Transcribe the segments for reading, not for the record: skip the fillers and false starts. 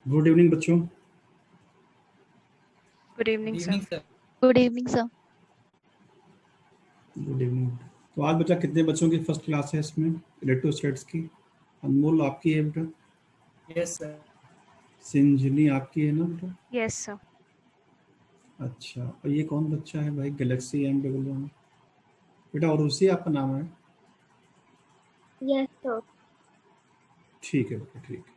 Good evening बच्चों। Good evening sir. Sir. Good evening sir. Good evening. तो आज बच्चा कितने बच्चों की फर्स्ट क्लास है इसमें इलेक्ट्रोस्टैटिक्स की? अनमोल आपकी है बेटा? Yes sir. सिंजनी आपकी है ना बेटा? Yes sir. अच्छा, और ये कौन बच्चा है भाई? गैलेक्सी एम डबल वन बेटा, और उसी आपका नाम है? Yes sir. ठीक है बेटा, ठीक है।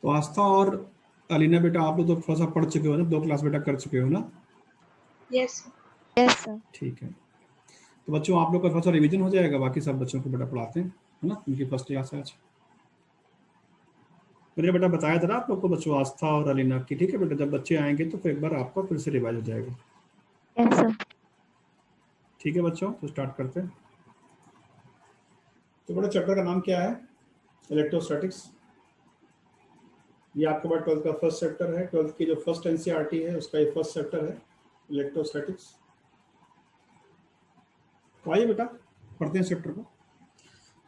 तो आस्था और अलीना बेटा, आप लोग तो थोड़ा सा पढ़ चुके हो ना, 2 क्लास बेटा कर चुके हो ना? Yes yes sir. ठीक है। तो बच्चों आप लोग का थोड़ा सा रिवीजन हो जाएगा, बाकी सब बच्चों को बेटा पढ़ाते हैं, है ना? उनकी फर्स्ट क्लास है आज। मैंने बेटा बताया था ना आप लोग को बच्चों, आस्था और अलीना की। ठीक है बेटा, जब बच्चे आएंगे तो फिर एक बार आपका फिर से रिवाइज हो जाएगा। Yes sir. ठीक है बच्चों, तो स्टार्ट करते हैं। तो बेटा चैप्टर का नाम क्या है? इलेक्ट्रोस्टैटिक्स। ये आपके पास 12th का फर्स्ट चैप्टर है। 12th की जो फर्स्ट एनसीईआरटी है उसका ये फर्स्ट चैप्टर है, इलेक्ट्रोस्टैटिक्स। तो आइए बेटा पढ़ते हैं चैप्टर को।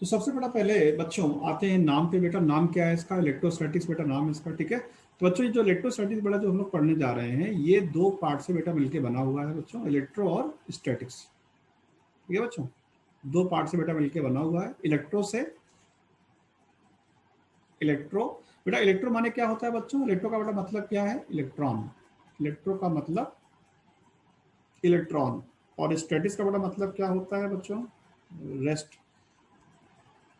तो सबसे बड़ा पहले बच्चों आते हैं नाम पे। बेटा नाम क्या है इसका? इलेक्ट्रोस्टैटिक्स बेटा नाम है इसका। ठीक है, तो बच्चों ये जो इलेक्ट्रोस्टैटिक्स बेटा जो हम लोग पढ़ने जा रहे हैं, ये 2 पार्ट से बेटा मिलकर बना हुआ है बच्चों, इलेक्ट्रो और स्टैटिक्स। ठीक है बच्चों, 2 पार्ट से बेटा मिलकर बना हुआ है। इलेक्ट्रो से इलेक्ट्रो बेटा, इलेक्ट्रो माने क्या होता है बच्चों? इलेक्ट्रो का बेटा मतलब क्या है? इलेक्ट्रॉन। इलेक्ट्रो का मतलब इलेक्ट्रॉन। और स्टैटिक्स का बेटा मतलब क्या होता है बच्चों? रेस्ट।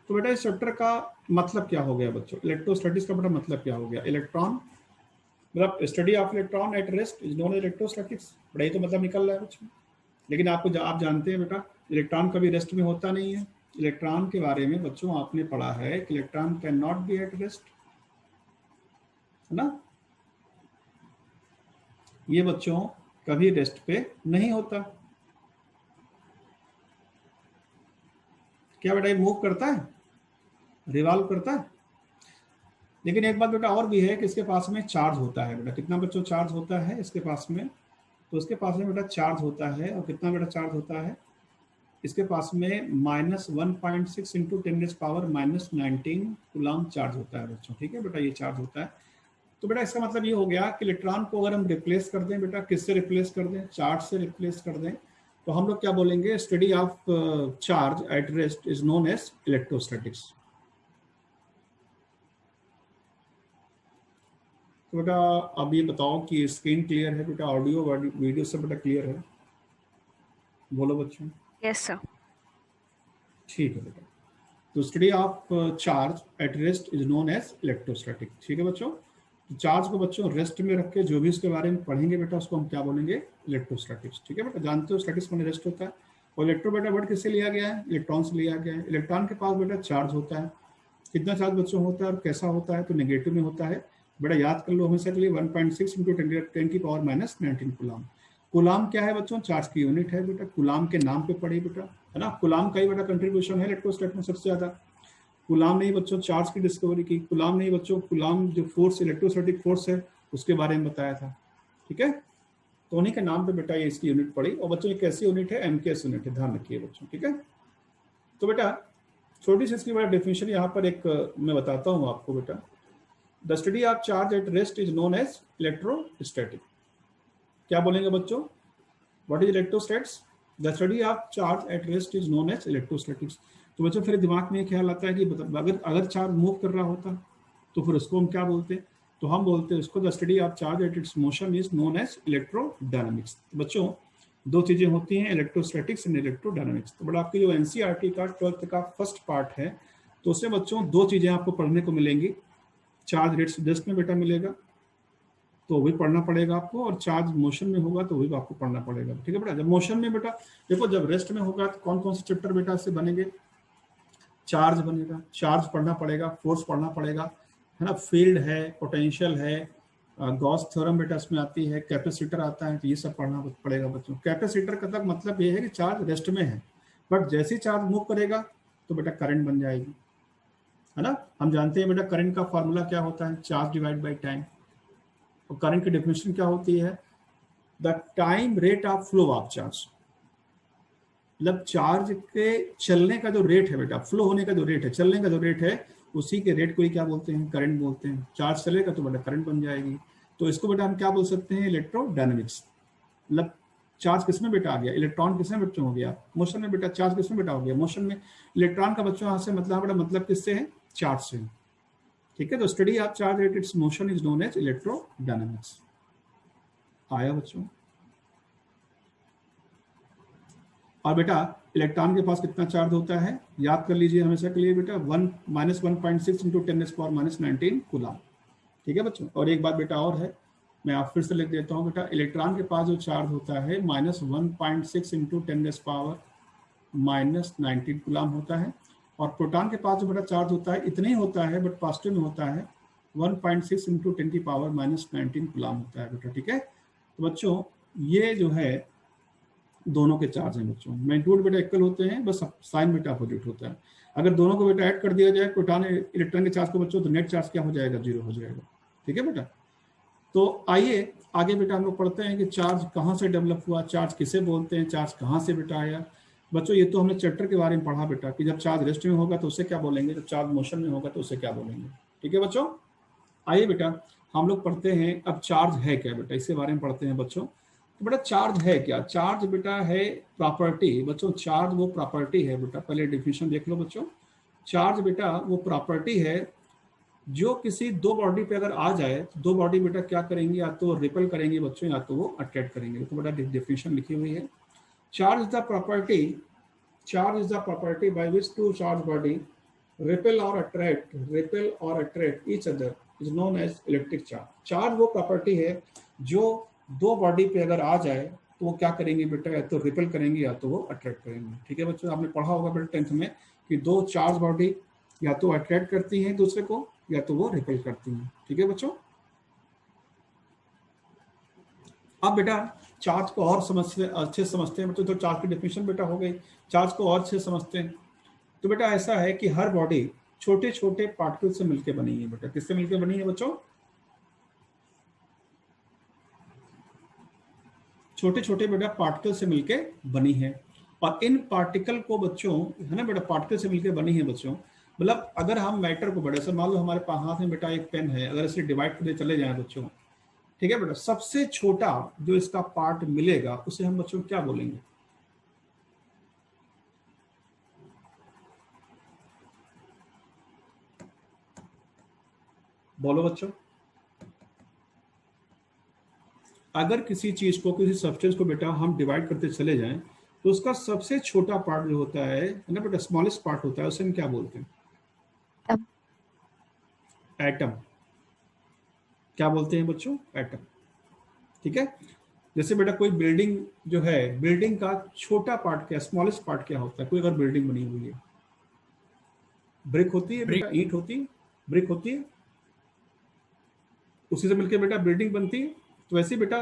तो बेटा इस चैप्टर का मतलब क्या हो गया बच्चों? इलेक्ट्रोस्टैटिक्स का बेटा मतलब क्या हो गया? इलेक्ट्रॉन मतलब study of electron at rest is known as electrostatics. बड़ा ही तो मतलब निकल रहा है बच्चों। लेकिन आप जानते हैं बेटा, इलेक्ट्रॉन कभी रेस्ट में होता नहीं है। इलेक्ट्रॉन के बारे में बच्चों आपने पढ़ा है कि electron can not be at rest, है ना? ये बच्चों कभी रेस्ट पे नहीं होता। क्या बेटा ये मूव करता है, रिवॉल्व करता है? लेकिन एक बात बेटा और भी है कि इसके पास में चार्ज होता है बेटा। कितना बच्चों चार्ज होता है इसके पास में? तो इसके पास में बेटा चार्ज होता है, और कितना बेटा चार्ज होता है इसके पास में? -1.6 इंटू 10⁻⁻19 कूलम चार्ज होता है बच्चों। ठीक है बेटा, ये चार्ज होता है। तो बेटा इसका मतलब ये हो गया कि इलेक्ट्रॉन को अगर हम रिप्लेस कर दें बेटा, किससे रिप्लेस कर दें? चार्ज से रिप्लेस कर दें, तो हम लोग क्या बोलेंगे? Study of charge at rest is known as electrostatics. तो बेटा अब ये बताओ कि स्क्रीन क्लियर है बेटा? ऑडियो वीडियो सब बेटा क्लियर है? बोलो बच्चों। Yes sir. ठीक है बेटा, तो study of charge at rest is known as electrostatic. ठीक है बच्चों, तो चार्ज को बच्चों रेस्ट में रख के जो भी उसके बारे में पढ़ेंगे बेटा, उसको हम क्या बोलेंगे? इलेक्ट्रोस्टैटिक्स। ठीक है बेटा, जानते हो स्टैटिक्स में रेस्ट होता है। और इलेक्ट्रो बेटा वर्ड किससे लिया गया है? इलेक्ट्रॉन से लिया गया है। इलेक्ट्रॉन के पास बेटा चार्ज होता है। कितना चार्ज बच्चों होता है और कैसा होता है? तो नेगेटिव में होता है बेटा। याद कर लो हमेशा के लिए, 1.6 इंटू 10⁻⁻19 कूलम। कूलम क्या है बच्चों? चार्ज की यूनिट है बेटा। कूलम के नाम पे पढ़ी बेटा, है ना? कूलम का ही बेटा कंट्रीब्यूशन है इलेक्ट्रोस्टैट में सबसे ज्यादा। कूलम ने ही बच्चों चार्ज की डिस्कवरी की। कूलम ने ही बच्चों कूलम जो फोर्स, इलेक्ट्रोस्टैटिक फोर्स है, उसके बारे में बताया था। ठीक है, तो उन्हीं के नाम पे बेटा ये इसकी यूनिट पड़ी। और बच्चों ये कैसी यूनिट है? एमकेएस यूनिट है, ध्यान रखिए बच्चों। ठीक है, तो बेटा छोटी सी इसकी बेटा डेफिनेशन यहाँ पर एक मैं बताता हूँ आपको बेटा। The study of charge at rest is known as electrostatic. क्या बोलेंगे बच्चों? What is electrostatics? The study of charge at rest is known as electrostatics. तो बच्चों फिर दिमाग में ख्याल आता है कि अगर चार्ज मूव कर रहा होता तो फिर उसको हम क्या बोलते? तो हम बोलते हैं उसको the study of charge at its motion is known as electrodynamics. तो बच्चों 2 चीजें होती हैं, इलेक्ट्रोस्टैटिक्स एंड इलेक्ट्रोडायनामिक्स। तो बड़ा आपकी जो एनसीईआरटी का 12th का फर्स्ट पार्ट है, तो उसमें बच्चों 2 चीजें आपको पढ़ने को मिलेंगी। चार्ज रेस्ट में बेटा मिलेगा तो भी पढ़ना पड़ेगा आपको, और चार्ज मोशन में होगा तो भी आपको पढ़ना पड़ेगा। ठीक है बेटा, जब मोशन में बेटा देखो, जब रेस्ट में होगा तो कौन कौन से चैप्टर बेटा इससे बनेंगे? चार्ज बनेगा, चार्ज पढ़ना पड़ेगा, फोर्स पढ़ना पड़ेगा, है ना? फील्ड है, पोटेंशियल है, गॉस थ्योरम बेटा इसमें आती है, कैपेसिटर आता है, तो ये सब पढ़ना पड़ेगा बच्चों। कैपेसिटर का तक मतलब ये है कि चार्ज रेस्ट में है, बट जैसे ही चार्ज मूव करेगा तो बेटा करंट बन जाएगी, है ना? हम जानते हैं बेटा करंट का फॉर्मूला क्या होता है? Charge divide by time. और करंट की डेफिनेशन क्या होती है? The time rate of flow of charge. मतलब चार्ज के चलने का जो रेट है बेटा, फ्लो होने का जो रेट है, चलने का जो रेट है, उसी के रेट को ही क्या बोलते हैं, करंट बोलते हैं। चार्ज चलेगा तो बेटा करंट बन जाएगी। तो इसको बेटा हम क्या बोल सकते हैं, इलेक्ट्रोडायनेमिक्स। मतलब चार्ज किसमें बेटा आ गया, इलेक्ट्रॉन किसमें बच्चों हो गया, मोशन में। बेटा चार्ज किसमें बेटा हो गया, मोशन में। इलेक्ट्रॉन का बच्चों यहाँ से मतलब बेटा मतलब किससे है, चार्ज से। ठीक है, तो study of charge at its motion is known as electrodynamics. आया बच्चों। और बेटा इलेक्ट्रॉन के पास कितना चार्ज होता है, याद कर लीजिए हमेशा के लिए बेटा, 1 - 1.6 × 10⁻⁻19 कूलम। ठीक है बच्चों। और एक बात बेटा और है, मैं आप फिर से लिख देता हूँ बेटा, इलेक्ट्रॉन के पास जो चार्ज होता है -1.6 × 10⁻⁻19 कूलम होता है। और प्रोटॉन के पास जो बेटा चार्ज होता है इतना ही होता है, बट पॉजिटिव में होता है 1.6 × 10⁻⁻19 कूलम होता है बेटा। ठीक है, तो बच्चों ये जो है दोनों के चार्ज हैं बच्चों। मैग्नीट्यूड बेटा इक्वल होते हैं, बस साइन बेटा अपोजिट होता है। अगर दोनों को बेटा ऐड कर दिया जाए प्रोटॉन इलेक्ट्रॉन के चार्ज को बच्चों, तो नेट चार्ज क्या हो जाएगा, 0 हो जाएगा। ठीक है बेटा। तो आइए आगे बेटा हम लोग पढ़ते हैं कि चार्ज कहाँ से डेवलप हुआ, चार्ज किसे बोलते हैं, चार्ज कहाँ से बेटा आया। बच्चों ये तो हमने चैप्टर के बारे में पढ़ा बेटा, कि जब चार्ज रेस्ट में होगा तो उसे क्या बोलेंगे, जब चार्ज मोशन में होगा तो उसे क्या बोलेंगे। ठीक है बच्चों। आइए बेटा हम लोग पढ़ते हैं अब चार्ज है क्या बेटा, इसके बारे में पढ़ते हैं बच्चों। तो बेटा चार्ज है क्या, चार्ज बेटा है प्रॉपर्टी बच्चों। चार्ज वो प्रॉपर्टी है बेटा, पहले डिफिनेशन देख लो बच्चों। चार्ज बेटा वो प्रॉपर्टी है जो किसी दो बॉडी पे अगर आ जाए तो दो बॉडी बेटा क्या करेंगे, या तो रिपेल करेंगे बच्चों, या तो वो अट्रैक्ट करेंगे। तो बेटा डिफिनेशन लिखी हुई है, charge is the property, charge is the property by which two charge body repel or attract each other is known as electric charge। Charge वो प्रॉपर्टी है जो दो बॉडी पे अगर आ जाए तो वो क्या करेंगे बेटा, या तो रिपेल करेंगे या तो वो अट्रैक्ट करेंगे। ठीक है बच्चों, आपने पढ़ा होगा बेटा 10th में कि दो चार्ज बॉडी या तो अट्रैक्ट करती हैं दूसरे को, या तो वो रिपेल करती हैं। ठीक है बच्चों। अब बेटा चार्ज को और अच्छे समझते हैं बच्चों। तो चार्ज की डेफिनेशन बेटा हो गई, चार्ज को और अच्छे समझते हैं। तो बेटा ऐसा है कि हर बॉडी छोटे छोटे पार्टिकल से मिलकर बनी है बेटा। किससे मिलकर बनी है बच्चों, छोटे छोटे बेटा पार्टिकल से मिलकर बनी है। और इन पार्टिकल को बच्चों है ना बेटा, पार्टिकल से मिलकर बनी है बच्चों। मतलब अगर हम मैटर को बड़े से, मान लो हमारे पास हाथ में बेटा एक पेन है, अगर इसे डिवाइड करके चले जाए बच्चों, ठीक है बेटा, सबसे छोटा जो इसका पार्ट मिलेगा उसे हम बच्चों क्या बोलेंगे, बोलो बच्चों। अगर किसी चीज को, किसी सब्सटेंस को बेटा हम डिवाइड करते चले जाएं तो उसका सबसे छोटा पार्ट जो होता है ना बेटा, स्मॉलेस्ट पार्ट होता है, उसे हम क्या बोलते हैं, एटम। क्या बोलते हैं बच्चों, एटम। ठीक है। जैसे बेटा कोई बिल्डिंग जो है, बिल्डिंग का छोटा पार्ट क्या, स्मॉलेस्ट पार्ट क्या होता है। कोई अगर बिल्डिंग बनी हुई है, ब्रिक होती है बेटा, ईंट होती है, ब्रिक होती है, उसी से मिलकर बेटा बिल्डिंग बनती है। तो वैसे बेटा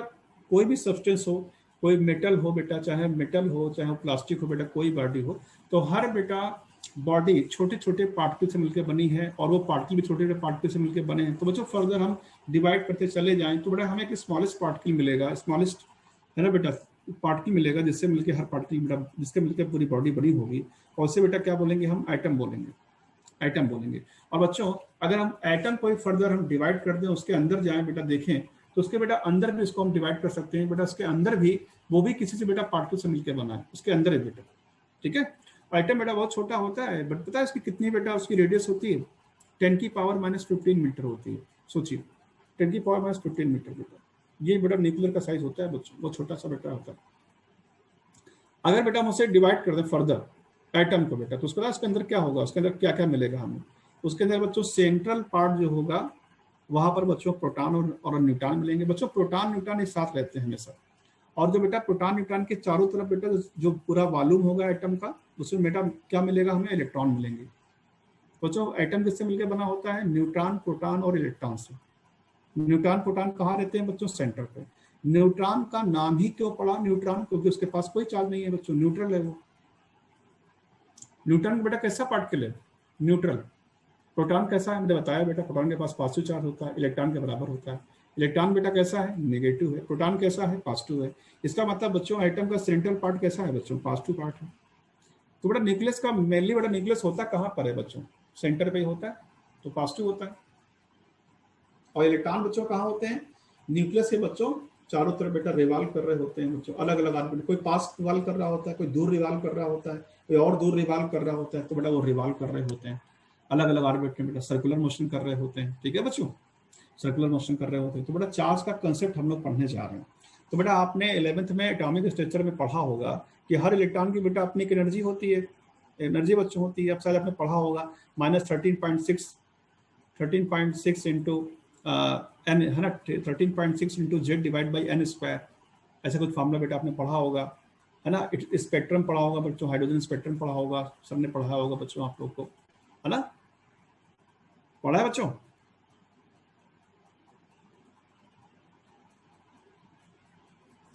कोई भी सब्सटेंस हो, कोई मेटल हो बेटा, चाहे मेटल हो चाहे प्लास्टिक हो बेटा, कोई बॉडी हो, तो हर बेटा बॉडी छोटे छोटे पार्टिकल से मिलकर बनी है, और वो पार्टिकल भी छोटे छोटे पार्टिकल से मिलकर बने हैं। तो बच्चों फर्दर हम डिवाइड करते चले जाएं तो बेटा हमें एक स्मॉलेस्ट पार्टिकल मिलेगा, स्मॉलेस्ट है ना बेटा पार्टिकल मिलेगा, जिससे मिलकर हर पार्टिकल बेटा, जिसके मिलकर पूरी बॉडी बनी होगी। और उससे बेटा क्या बोलेंगे हम, एटम बोलेंगे, एटम बोलेंगे। और बच्चों अगर हम एटम को फर्दर हम डिवाइड कर दें, उसके अंदर जाएं बेटा देखें, तो उसके बेटा अंदर भी इसको हम डिवाइड कर सकते हैं बेटा। उसके अंदर भी वो भी किसी से बेटा पार्टिकल से मिलकर बना है, उसके अंदर है बेटा। ठीक है। एटम बेटा बहुत छोटा होता है, बट पता है इसकी कितनी बेटा उसकी रेडियस होती है, 10⁻⁻15 मीटर होती है। सोचिए 10⁻⁻15 मीटर बेटा, ये बेटा न्यूक्लियर का साइज होता है बच्चों, बहुत छोटा सा बेटा होता है। अगर बेटा हम उसे डिवाइड कर दें फर्दर एटम को बेटा, तो उसके बाद उसके अंदर क्या होगा, उसके अंदर क्या क्या मिलेगा हमें। उसके अंदर बच्चों सेंट्रल पार्ट जो होगा वहां पर बच्चों प्रोटॉन और न्यूट्रॉन मिलेंगे। बच्चों प्रोटॉन न्यूट्रॉन एक साथ रहते हैं हमेशा। और जो बेटा प्रोटॉन न्यूट्रॉन के चारों तरफ बेटा जो पूरा वॉल्यूम होगा एटम का, उसमें बेटा क्या मिलेगा हमें, इलेक्ट्रॉन मिलेंगे। बच्चों एटम किससे मिलकर बना होता है, न्यूट्रॉन प्रोटॉन और इलेक्ट्रॉन से। न्यूट्रॉन प्रोटॉन कहाँ रहते हैं बच्चों, सेंटर पे। न्यूट्रॉन का नाम ही क्यों पड़ा न्यूट्रॉन, क्योंकि उसके पास कोई चार्ज नहीं है बच्चों, न्यूट्रल है वो। न्यूट्रॉन बेटा कैसा पार्टिकल है, न्यूट्रल। प्रोटॉन कैसा है, मैंने बताया बेटा, प्रोटॉन के पास पॉजिटिव चार्ज होता है, इलेक्ट्रॉन के बराबर होता है। इलेक्ट्रॉन बेटा कैसा है, नेगेटिव है। प्रोटॉन कैसा है, पॉजिटिव है। इसका मतलब बच्चों एटम का सेंट्रल पार्ट कैसा है बच्चों, पॉजिटिव पार्ट है। तो बेटा न्यूक्लियस का मेनली बेटा न्यूक्लियस होता कहाँ पर है बच्चों, सेंटर पे ही होता है। तो पॉजिटिव होता है। और इलेक्ट्रॉन बच्चों कहाँ होते हैं? न्यूक्लियस के बच्चों चारों तरफ बेटा रिवाल्व कर रहे होते हैं बच्चों, अलग अलग ऑर्बिट, कोई पास रिवाल्व कर रहा होता है, कोई दूर रिवाल्व कर रहा होता है, कोई और दूर रिवाल्व कर रहा होता है, तो बेटा वो रिवाल्व कर रहे होते हैं अलग अलग ऑर्बिट में, बेटा सर्कुलर मोशन कर रहे होते हैं। ठीक है बच्चों, सर्कुलर मोशन कर रहे होते हैं। तो बेटा चार्ज का कंसेप्ट हम लोग पढ़ने जा रहे हैं। तो बेटा आपने 11th में एटॉमिक स्ट्रक्चर में पढ़ा होगा कि हर इलेक्ट्रॉन की बेटा अपनी एक एनर्जी होती है, एनर्जी बच्चों होती है। अब शायद आपने पढ़ा होगा -13.6 इंटू एन है ना, 13.6 into Z divide by N square, ऐसा कुछ फॉर्मूला बेटा आपने पढ़ा होगा, है ना। स्पेक्ट्रम पढ़ा होगा बच्चों, हाइड्रोजन स्पेक्ट्रम पढ़ा होगा, सबने पढ़ा होगा बच्चों आप लोग को, है ना, पढ़ा है बच्चों।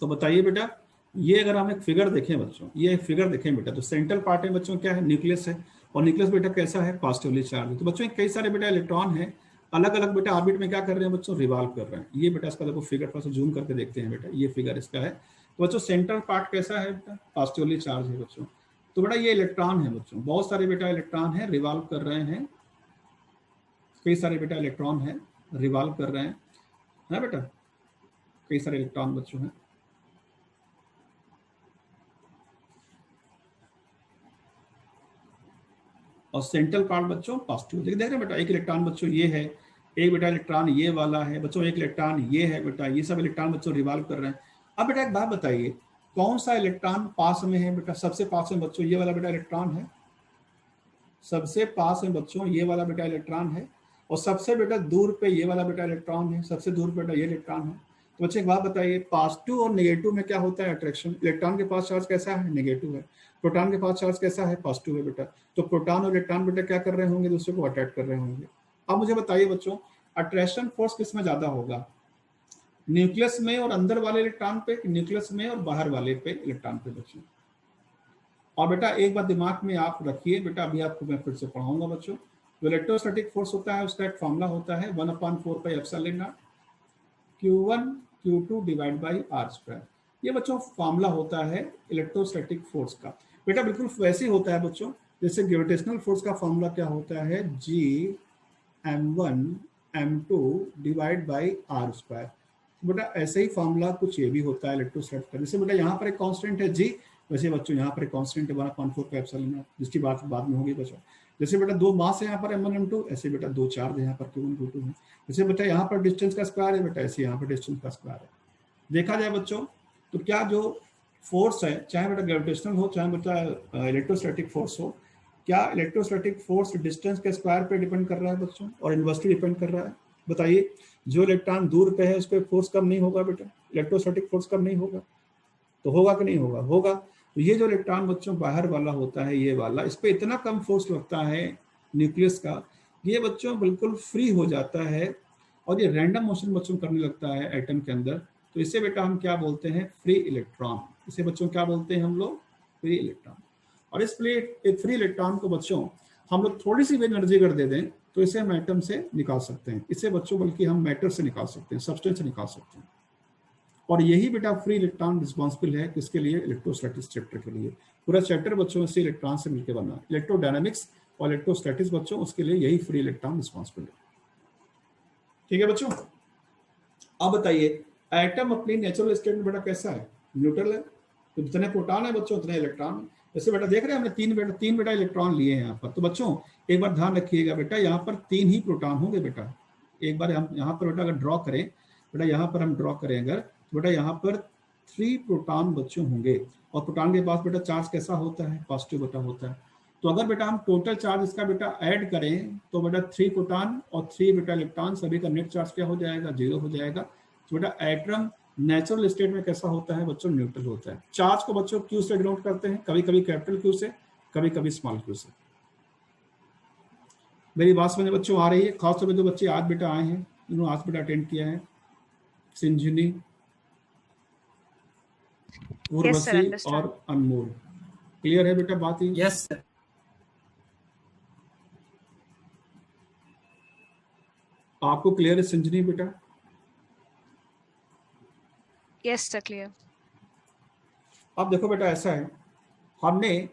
तो बताइए बेटा, ये अगर हम एक फिगर देखें बच्चों, ये एक फिगर देखें बेटा, तो सेंट्रल पार्ट में बच्चों क्या है? न्यूक्लियस है। और न्यूक्लियस बेटा कैसा है? पॉजिटिवली चार्ज है। तो बच्चों कई सारे बेटा इलेक्ट्रॉन है, अलग अलग बेटा ऑर्बिट में क्या कर रहे हैं बच्चों? रिवॉल्व कर रहे हैं। ये बेटा इसका देखो फिगर, थोड़ा सा जूम करके देखते हैं बेटा, ये फिगर इसका है। तो बच्चों सेंट्रल पार्ट कैसा है बेटा? पॉजिटिवली चार्ज है बच्चों। तो बेटा ये इलेक्ट्रॉन है बच्चों, बहुत सारे बेटा इलेक्ट्रॉन है, रिवॉल्व कर रहे हैं, कई सारे बेटा इलेक्ट्रॉन है, रिवॉल्व कर रहे हैं, है ना बेटा, कई सारे इलेक्ट्रॉन बच्चों हैं। और सेंट्रल पार्ट बच्चों पॉजिटिव, देख रहे हैं बेटा, एक इलेक्ट्रॉन बच्चों ये है, एक बेटा इलेक्ट्रॉन ये वाला है बच्चों, एक इलेक्ट्रॉन ये है बेटा, ये सब इलेक्ट्रॉन बच्चों रिवॉल्व कर रहे हैं। अब बेटा एक बात बताइए, कौन सा इलेक्ट्रॉन पास में है बेटा? सबसे पास में बच्चों ये वाला बेटा इलेक्ट्रॉन है, सबसे पास में बच्चों ये वाला बेटा इलेक्ट्रॉन है, और सबसे बेटा दूर पे ये वाला बेटा इलेक्ट्रॉन है, सबसे दूर बेटा ये इलेक्ट्रॉन है। तो बच्चे एक बात बताइए, पॉजिटिव और नेगेटिव में क्या होता है? अट्रैक्शन। इलेक्ट्रॉन के पास चार्ज कैसा है? नेगेटिव है। प्रोटॉन के पास चार्ज कैसा है? पॉजिटिव है बेटा। तो प्रोटॉन और इलेक्ट्रॉन बेटा क्या कर रहे होंगे? दूसरे को अट्रैक्ट कर रहे होंगे। अब मुझे बताइए बच्चों, अट्रैक्शन फोर्स किस में ज्यादा होगा? न्यूक्लियस में और अंदर वाले इलेक्ट्रॉन पे, न्यूक्लियस में और बाहर वाले पे इलेक्ट्रॉन पे बच्चों? और बेटा एक बात दिमाग में आप रखिए बेटा, अभी आपको मैं फिर से पढ़ाऊंगा बच्चों, जो इलेक्ट्रोस्टैटिक फोर्स होता है उसका एक फॉर्मूला होता है 1/4 pi epsilon nought Q1 Q2 divide by R square. ये बच्चों फॉर्मूला होता है इलेक्ट्रोस्टैटिक फोर्स का। बेटा बिल्कुल वैसे ही होता है बच्चों, जैसे ग्रेविटेशनल फोर्स का फॉर्मूला क्या होता है? G m1 m2 divide by R square. बेटा ऐसे ही फॉर्मूला कुछ ये भी होता है इलेक्ट्रोस्टैटिक का। जैसे बेटा यहाँ पर एक कांस्टेंट है G, वैसे बच्चों यहाँ पर एक कांस्टेंट है 1/4 पाई एप्सिलॉन नॉट, जिसकी बात बाद में होगी बच्चों। जैसे बेटा दो मास है यहाँ पर m1 m2, ऐसे बेटा दो चार्ज है यहाँ पर Q1 Q2 है। जैसे बेटा यहाँ पर डिस्टेंस का स्क्वायर है बेटा, ऐसे यहाँ पर डिस्टेंस का स्क्वायर है। देखा जाए बच्चों तो क्या जो फोर्स है, चाहे बेटा ग्रेविटेशनल हो चाहे बेटा इलेक्ट्रोस्टैटिक फोर्स हो, क्या इलेक्ट्रोस्टैटिक फोर्स डिस्टेंस के स्क्वायर पे डिपेंड कर रहा है बच्चों और इन्वर्सली डिपेंड कर रहा है? बताइए, जो इलेक्ट्रॉन दूर पे है उस पर फोर्स कम नहीं होगा बेटा? इलेक्ट्रोस्टैटिक फोर्स कम नहीं होगा? तो होगा कि नहीं होगा? होगा। तो ये जो इलेक्ट्रॉन बच्चों बाहर वाला होता है, ये वाला, इस पर इतना कम फोर्स लगता है न्यूक्लियस का, ये बच्चों बिल्कुल फ्री हो जाता है और ये रैंडम मोशन बच्चों करने लगता है एटम के अंदर। तो इसे बेटा हम क्या बोलते हैं? Free electron. इसे बच्चों क्या बोलते हैं हम लोग? Free electron. और इस फ्री इलेक्ट्रॉन को बच्चों हम लोग थोड़ी सी भी एनर्जी अगर दे दें तो इसे हम एटम से निकाल सकते हैं, इसे बच्चों बल्कि हम मैटर से निकाल सकते हैं, सब्सटेंस से निकाल सकते हैं। और यही बेटा फ्री इलेक्ट्रॉन रिस्पॉन्सिबल है किसके लिए? इलेक्ट्रोस्टैटिक्स चैप्टर के लिए। पूरा चैप्टर बच्चों इसी इलेक्ट्रॉन से मिलकर बना है। इलेक्ट्रोडायनामिक्स और इलेक्ट्रोस्टैटिक्स बच्चों उसके लिए यही फ्री इलेक्ट्रॉन रिस्पॉन्सिबल है। ठीक है बच्चों, अब बताइए एटम अपनी नेचुरल स्टेट में बेटा कैसा है? न्यूट्रल है। तो जितने प्रोटॉन है बच्चों उतने इलेक्ट्रॉन। जैसे बेटा देख रहे हैं हमने तीन बेटा इलेक्ट्रॉन लिए हैं यहाँ पर। तो बच्चों एक बार ध्यान रखिएगा बेटा, यहाँ पर 3 ही प्रोटॉन होंगे बेटा। एक बार हम यहाँ पर बेटा अगर ड्रॉ करें, बेटा यहाँ पर हम ड्रॉ करें अगर, तो बेटा यहाँ पर 3 प्रोटॉन बच्चों होंगे। और प्रोटॉन के पास बेटा चार्ज कैसा होता है? पॉजिटिव बेटा होता है। तो अगर बेटा हम टोटल चार्ज इसका बेटा ऐड करें तो बेटा 3 प्रोटॉन और 3 बेटा इलेक्ट्रॉन, सभी का नेट चार्ज क्या हो जाएगा? 0 हो जाएगा। तो बेटा एटम नेचुरल स्टेट में कैसा होता है बच्चों? न्यूट्रल होता है। चार्ज को बच्चों क्यू से डिनोट करते हैं, कभी कभी कैपिटल क्यू से, कभी कभी स्मॉल क्यू से। मेरी बात समझ बच्चों आ रही है? खासतौर पर जो बच्चे आज बेटा आए हैं, इन्होंने आज बेटा अटेंड किया है, सिंजनी, उर्वशी और अनमोल। क्लियर है बेटा बात? ही यस सर। आपको क्लियर है सिंजनी बेटा? Yes sir, clear. अब देखो बेटा ऐसा है, हमने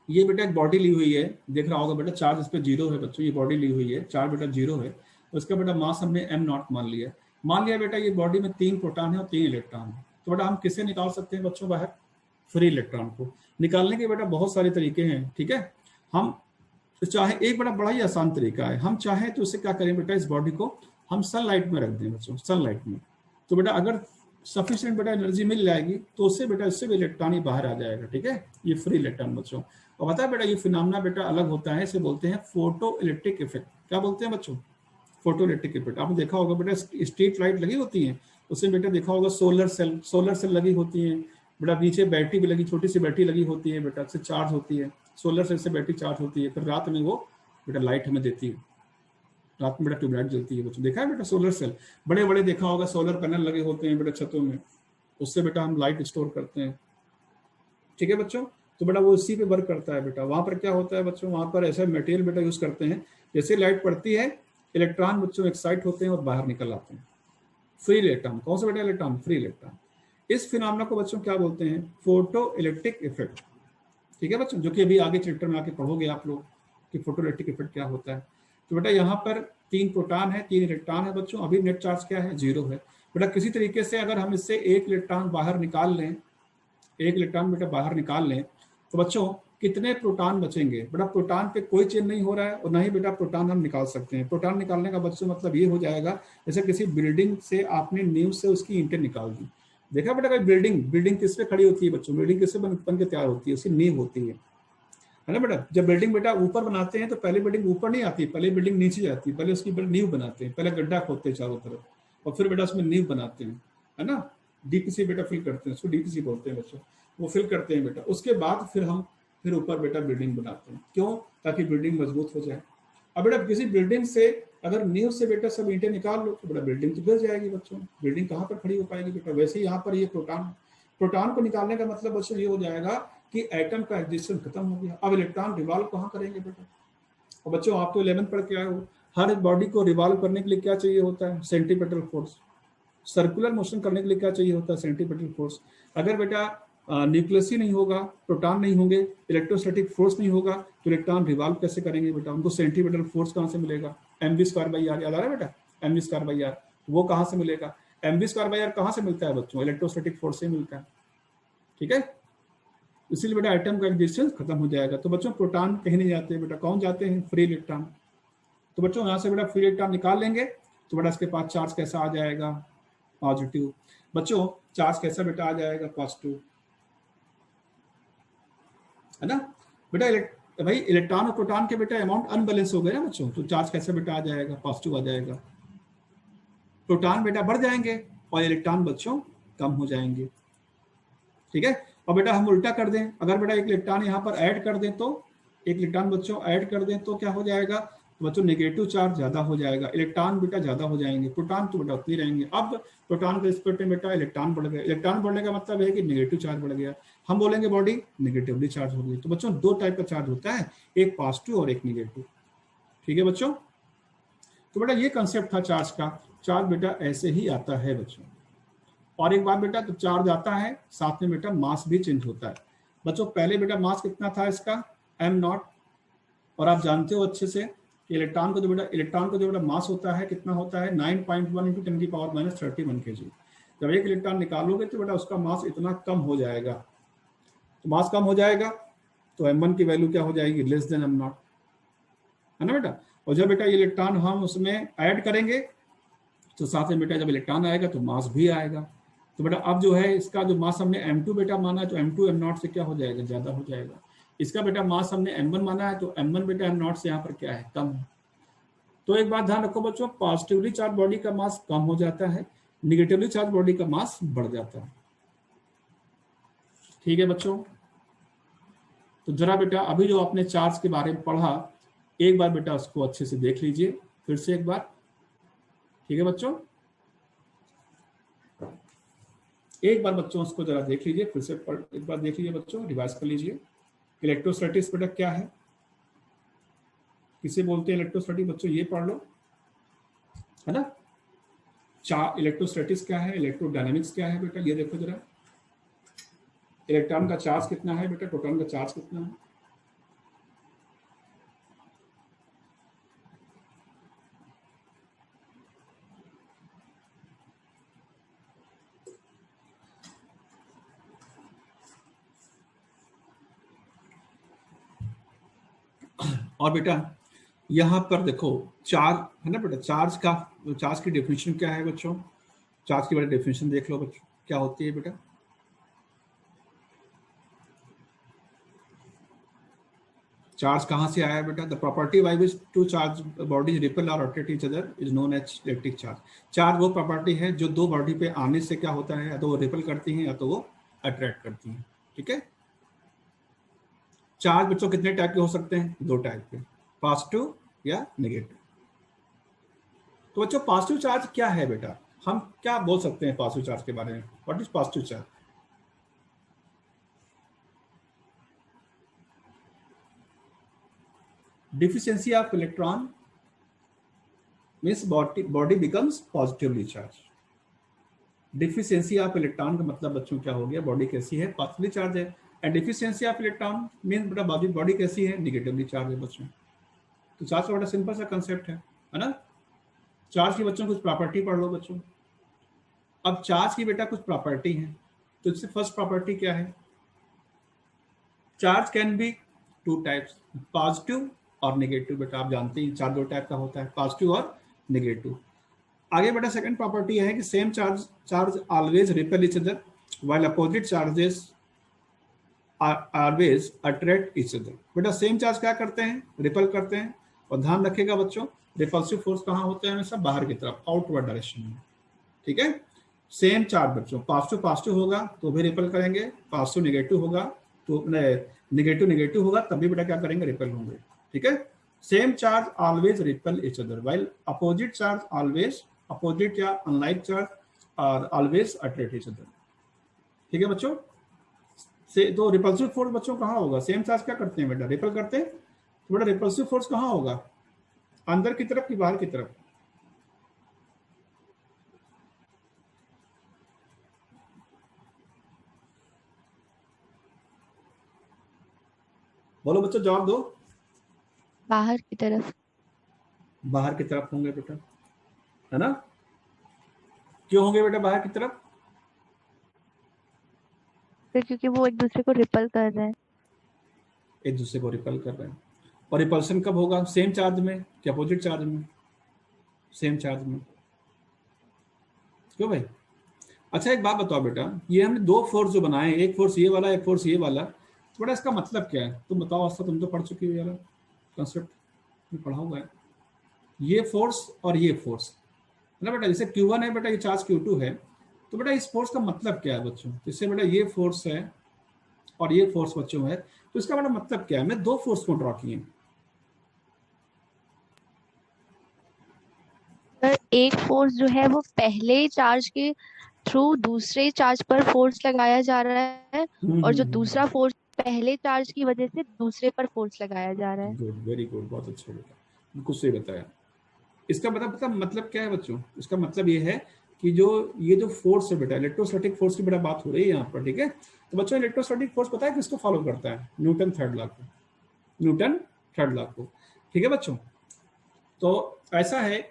ये बेटा एक बॉडी ली हुई है, देख रहा होगा बेटा चार्ज इस पे 0 है बच्चों, ये बॉडी ली हुई है, चार्ज बेटा 0 है, उसका बेटा मास हमने m0 मान लिया। मान लिया बेटा ये बॉडी में 3 प्रोटॉन है और 3 इलेक्ट्रॉन है, तो बेटा हम किसे निकाल सकते हैं बच्चों बाहर? फ्री इलेक्ट्रॉन को। निकालने के बेटा बहुत सारे तरीके हैं, ठीक है। हम चाहे एक बड़ा ही आसान तरीका है, हम चाहें तो उसे क्या करें बेटा, इस बॉडी को हम सनलाइट में रख दें बच्चों, सनलाइट में। तो बेटा अगर सफिशिएंट बेटा एनर्जी मिल जाएगी तो उससे बेटा इससे भी इलेक्ट्रॉन ही बाहर आ जाएगा, ठीक है। ये फ्री इलेक्ट्रॉन बच्चों। और पता है बेटा ये फिनोमेना बेटा अलग होता है, इसे बोलते हैं फोटो इलेक्ट्रिक इफेक्ट। क्या बोलते हैं बच्चों? Photo electric effect. आपने देखा होगा बेटा स्ट्रीट लाइट लगी होती है, उसमें बेटा देखा होगा सोलर सेल लगी होती है बेटा, नीचे बैटरी भी लगी, छोटी सी बैटरी लगी होती है बेटा, से चार्ज होती है, सोलर सेल से बैटरी चार्ज होती है, फिर रात में वो बेटा लाइट हमें देती है, रात में बेटा ट्यूबलाइट जलती है बच्चों। देखा है बेटा सोलर सेल, बड़े बड़े देखा होगा सोलर पैनल लगे होते हैं बेटा छतों में, उससे बेटा हम लाइट स्टोर करते हैं, ठीक है बच्चों। तो बेटा वो इसी पे वर्क करता है बेटा। वहां पर क्या होता है बच्चों, वहां पर ऐसा मटेरियल बेटा यूज करते हैं, जैसे लाइट पड़ती है इलेक्ट्रॉन बच्चों एक्साइट होते हैं और बाहर निकल आते हैं। फ्री इलेक्ट्रॉन, कौन सा बेटा इलेक्ट्रॉन? Free electron. इस फिनोमेना को बच्चों क्या बोलते हैं? फोटो इलेक्ट्रिक इफेक्ट, ठीक है बच्चों, जो कि अभी आगे चैप्टर में आके पढ़ोगे आप लोग कि फोटो इलेक्ट्रिक इफेक्ट क्या होता है। तो बेटा यहाँ पर 3 प्रोटॉन है, 3 इलेक्ट्रॉन है बच्चों, अभी नेट चार्ज क्या है? 0 है बेटा। किसी तरीके से अगर हम इससे 1 इलेक्ट्रॉन बाहर निकाल लें, 1 इलेक्ट्रॉन बेटा बाहर निकाल लें, तो बच्चों कितने प्रोटॉन बचेंगे? बेटा प्रोटॉन पे कोई चेंज नहीं हो रहा है और ना ही बेटा प्रोटॉन हम निकाल सकते हैं। प्रोटॉन निकालने का बच्चों मतलब ये हो जाएगा जैसे किसी बिल्डिंग से आपने नींव से उसकी ईंटें निकाल दी। देखा बेटा कोई बिल्डिंग किस पे खड़ी होती है बच्चों? बिल्डिंग किससे बन के तैयार होती है? उसकी नींव होती है ना बेटा। जब बिल्डिंग बेटा ऊपर बनाते हैं तो पहले बिल्डिंग ऊपर नहीं आती, पहले बिल्डिंग नीचे जाती है, पहले उसकी नींव बनाते हैं, पहले गड्ढा खोदते हैं चारों तरफ और फिर बेटा उसमें नींव बनाते हैं, है ना। डीपीसी बेटा फिल करते हैं, उसको डीपीसी बोलते हैं बच्चों, वो फिल करते हैं बेटा। उसके बाद फिर ऊपर बेटा बिल्डिंग बनाते हैं, क्यों? ताकि बिल्डिंग मजबूत हो जाए। अब बेटा किसी बिल्डिंग से अगर नींव से बेटा सब ईंटें निकाल लो तो बेटा बिल्डिंग तो गिर जाएगी बच्चों, बिल्डिंग कहाँ पर खड़ी हो पाएगी बेटा। वैसे ही यहाँ पर ये प्रोटॉन को निकालने का मतलब बच्चों ये हो जाएगा कि एटम का एग्जिस्टेंस खत्म हो गया। अब इलेक्ट्रॉन रिवॉल्व कहाँ करेंगे बेटा? और बच्चों आप तो 11th पढ़ के आए हो, हर बॉडी को रिवॉल्व करने के लिए क्या चाहिए होता है? Centripetal force. सर्कुलर मोशन करने के लिए क्या चाहिए होता है? Centripetal force. अगर बेटा न्यूक्लियस ही नहीं होगा, प्रोटॉन नहीं होंगे, इलेक्ट्रोस्टैटिक फोर्स नहीं होगा, तो इलेक्ट्रॉन रिवॉल्व कैसे करेंगे बेटा? उनको सेंट्रीपिटल फोर्स कहाँ से मिलेगा? mv²/r, याद आ रहा है बेटा? mv²/r वो कहाँ से मिलेगा? mv²/r कहाँ से मिलता है बच्चों? इलेक्ट्रोस्टैटिक फोर्स से मिलता है, ठीक है। इसीलिए बेटा एटम का डिस्टेंस खत्म हो जाएगा। तो बच्चों प्रोटॉन कहीं नहीं जाते बेटा, कौन जाते हैं? Free electron. तो बच्चों यहाँ से बेटा फ्री इलेक्ट्रॉन निकाल लेंगे तो बेटा इसके पास चार्ज कैसा आ जाएगा? पॉजिटिव। बच्चों चार्ज कैसा बेटा आ जाएगा? पॉजिटिव, है ना बेटा। भाई इलेक्ट्रॉन और प्रोटॉन के बेटा अमाउंट अनबैलेंस हो गए ना बच्चों, तो चार्ज कैसे बेटा आ जाएगा? पॉजिटिव आ जाएगा। प्रोटॉन बेटा बढ़ जाएंगे और इलेक्ट्रॉन बच्चों कम हो जाएंगे, ठीक है। और बेटा हम उल्टा कर दें, अगर बेटा एक इलेक्ट्रॉन यहाँ पर ऐड कर दें, तो एक इलेक्ट्रॉन बच्चों ऐड कर दें तो क्या हो जाएगा? तो बच्चों नेगेटिव चार्ज ज्यादा हो जाएगा, इलेक्ट्रॉन बेटा ज्यादा हो जाएंगे, प्रोटॉन तो बेटा उतने रहेंगे। अब प्रोटॉन के रिस्पेक्ट में बेटा इलेक्ट्रॉन बढ़ गया, इलेक्ट्रॉन बढ़ने का मतलब है कि नेगेटिव चार्ज बढ़ गया, हम बोलेंगे बॉडी नेगेटिवली चार्ज हो गई। तो बच्चों 2 टाइप का चार्ज होता है, एक पॉजिटिव और एक नेगेटिव, ठीक है बच्चों। तो बेटा ये कंसेप्ट था चार्ज का। चार्ज बेटा ऐसे ही आता है बच्चों। और एक बात बेटा, तो चार्ज आता है साथ में बेटा मास भी चेंज होता है बच्चों। पहले बेटा मास कितना था इसका? m0। और आप जानते हो अच्छे से कि इलेक्ट्रॉन को जो बेटा मास होता है कितना होता है? 9.1 × 10⁻31 kg। जब एक इलेक्ट्रॉन निकालोगे तो बेटा उसका मास इतना कम हो जाएगा, तो मास कम हो जाएगा तो m1 की वैल्यू क्या हो जाएगी? लेस देन m0, है ना बेटा। और जब बेटा ये इलेक्ट्रॉन हम उसमें ऐड करेंगे तो साथ में बेटा जब इलेक्ट्रॉन आएगा तो मास भी आएगा। तो बेटा अब जो है इसका जो मास हमने m2 बेटा माना है तो m2 m0 से क्या हो जाएगा? ज्यादा हो जाएगा। इसका बेटा मास हमने m1 माना है तो m1 बेटा m0 से यहाँ पर क्या है? कम है। तो एक बात ध्यान रखो बच्चों, पॉजिटिवली चार्ज बॉडी का मास कम हो जाता है, निगेटिवली चार्ज बॉडी का मास बढ़ जाता है, ठीक है बच्चों। तो जरा बेटा अभी जो आपने चार्ज के बारे में पढ़ा, एक बार बेटा उसको अच्छे से देख लीजिए फिर से एक बार, ठीक है बच्चों। एक बार बच्चों उसको जरा देख लीजिए फिर से एक बार देख लीजिए बच्चों, रिवाइज कर लीजिए। इलेक्ट्रोस्टैटिक्स बेटा क्या है, किसे बोलते हैं इलेक्ट्रोस्टैटिक बच्चों? ये पढ़ लो, है ना। इलेक्ट्रोस्टैटिक्स क्या है, इलेक्ट्रोडायनामिक्स क्या है बेटा? ये देखो जरा, इलेक्ट्रॉन का चार्ज कितना है बेटा, प्रोटॉन का चार्ज कितना है, और बेटा यहाँ पर देखो चार्ज है ना बेटा, चार्ज की डेफिनेशन क्या है बच्चों? चार्ज की बड़ी डेफिनेशन देख लो बच्चों, क्या होती है बेटा? चार्ज कहाँ से आया बेटा? The property by which two charge bodies repel और rotate each other is known as electric charge. Charge वो प्रॉपर्टी है जो दो बॉडी पे आने से क्या होता है, या तो वो रिपेल करती हैं या तो वो अट्रैक्ट करती हैं। ठीक है। चार्ज बच्चों कितने टाइप के हो सकते हैं? दो टाइप के, पॉजिटिव या नेगेटिव। तो बच्चों पॉजिटिव चार्ज क्या है बेटा? हम क्या बोल सकते हैं पॉजिटिव चार्ज के बारे में? What is positive charge? deficiency of electron means body becomes positively charged। Deficiency of electron का मतलब बच्चों क्या हो गया? बॉडी कैसी है? पॉजिटिवली चार्ज है। And deficiency of electron mean बेटा बॉडी कैसी है? निगेटिवली चार्ज है बच्चों। तो चार्ज का बड़ा सिंपल सा कंसेप्ट है ना। चार्ज की बच्चों कुछ प्रॉपर्टी पढ़ लो बच्चों। अब चार्ज की बेटा कुछ प्रॉपर्टी है, तो इससे फर्स्ट प्रॉपर्टी क्या है? Charge can be two types, positive और नेगेटिव। बेटा आप जानते हैं चार्ज दो टाइप का होता है, पॉजिटिव और नेगेटिव। आगे बेटा सेकंड प्रॉपर्टी है कि same charge always repel each other while opposite charges always attract each other. बेटा सेम चार्ज क्या करते हैं? रिपेल करते हैं। और ध्यान रखिएगा बच्चों, रिपल्सिव फोर्स कहाँ होते हैं? हमेशा बाहर की तरफ, आउटवर्ड डायरेक्शन में। ठीक है। सेम चार्ज बच्चों, पॉजिटिव पॉजिटिव होगा तो भी रिपेल करेंगे, पॉजिटिव नेगेटिव होगा तो नेगेटिव नेगेटिव होगा तब भी बेटा क्या करेंगे? रिपेल होंगे। ठीक है। Same charge always repel each other while opposite charge always, opposite या अनलाइक चार्ज और ऑलवेज अट्रैक्ट ईच अदर। ठीक है बच्चों। से तो रिपल्सिव फोर्स बच्चों कहाँ होगा? सेम चार्ज क्या करते हैं बेटा? रिपेल करते हैं। तो बेटा रिपल्सिव फोर्स कहाँ होगा? अंदर की तरफ कि बाहर की तरफ? बोलो बच्चों, जवाब दो। बाहर की तरफ। बाहर की तरफ होंगे बेटा, है ना। क्यों होंगे बेटा बाहर की तरफ? फिर क्योंकि वो एक दूसरे को रिपल कर रहे हैं। एक दूसरे को रिपल कर रहे हैं। और रिपल्सन कब होगा? सेम चार्ज में कि अपोजिट चार्ज में? सेम चार्ज में। क्यों भाई? अच्छा एक बात बताओ बेटा, ये हमने दो फोर्स जो बनाए, एक फोर्स ये वाला, एक फोर्स ये वाला, तो बेटा इसका मतलब क्या है? तुम बताओ। आस्था तुम तो पढ़ चुकी हो यार, कंसेप्ट में पढ़ा हुआ है। ये फोर्स और ये फोर्स है ना बेटा। जैसे Q1 है बेटा, ये चार्ज Q2 है, तो बेटा इस फोर्स का मतलब क्या है बच्चों? जैसे बेटा ये फोर्स है और ये फोर्स बच्चों है, तो इसका बेटा मतलब क्या है? मैं दो फोर्स को ड्रॉ किए। पर एक फोर्स जो है वो पहले चार्ज के थ्रू दूसरे चार्ज पर फोर्स लगाया जा रहा है, और जो दूसरा फोर्स पहले चार्ज की वजह से दूसरे पर फोर्स लगाया जा रहा है। गुड, वेरी गुड, बहुत अच्छा बेटा, बिल्कुल सही बताया। इसका मतलब क्या है बच्चों? इसका मतलब ये है कि ये जो फोर्स है बेटा, इलेक्ट्रोस्टैटिक फोर्स की बेटा बात हो रही है यहाँ पर। ठीक है। तो बच्चों इलेक्ट्रोस्टैटिक फोर्स पता है किसको फॉलो करता है? न्यूटन थर्ड लॉ को। न्यूटन थर्ड लॉ को। ठीक है बच्चों। तो ऐसा है,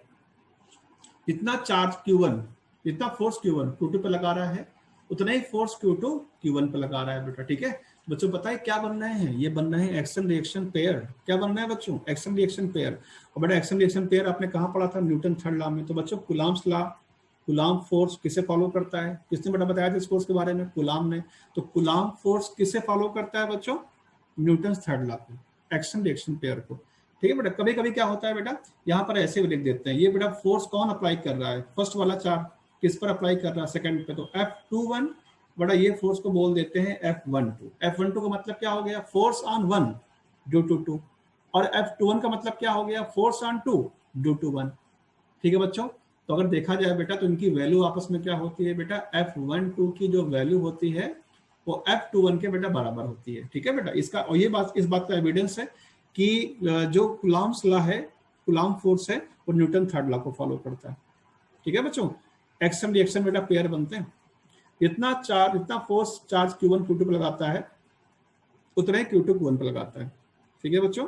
जितना चार्ज Q1, जितना फोर्स Q1 Q2 पे लगा रहा है, उतना ही फोर्स Q2 Q1 पे लगा रहा है बेटा। ठीक है बच्चों। पता है क्या बन रहे हैं? ये बन रहे हैं एक्शन रिएक्शन पेयर। क्या बन रहे हैं बच्चों? Action reaction pair. और बेटा एक्शन रिएक्शन पेयर आपने कहाँ पढ़ा था? न्यूटन थर्ड लॉ में। तो बच्चों कुलाम्स लॉ, कुलाम फोर्स किसे फॉलो करता है? किसने बेटा बताया था इस फोर्स के बारे में? कुलाम ने। तो कुलाम फोर्स किसे फॉलो करता है बच्चों? न्यूटन थर्ड लॉ को, एक्शन रिएक्शन पेयर को। ठीक है बेटा। कभी कभी क्या होता है बेटा, यहाँ पर ऐसे भी लिख देते हैं, ये बेटा फोर्स कौन अप्लाई कर रहा है? फर्स्ट वाला चार्ज किस पर अप्लाई कर रहा है? सेकंड पे। तो F21 बड़ा ये फोर्स को बोल देते हैं F12। F12 का मतलब क्या हो गया? Force on one due to two. और F21 का मतलब क्या हो गया? Force on two due to one. ठीक है बच्चों। तो अगर देखा जाए बेटा तो इनकी वैल्यू आपस में क्या होती है बेटा? F12 की जो वैल्यू होती है वो F21 के बेटा बराबर होती है। ठीक है बेटा। इसका, और ये बात, इस बात का एविडेंस है कि जो कुलाम्स लॉ है, कुलाम फोर्स है, वो न्यूटन थर्ड लॉ को फॉलो करता है। ठीक है बच्चों। एक्शन रिएक्शन बेटा पेयर बनते हैं। इतना फोर्स चार्ज Q1 Q2 पे लगाता है, उतना ही Q2 Q1 पे लगाता है। ठीक है बच्चों।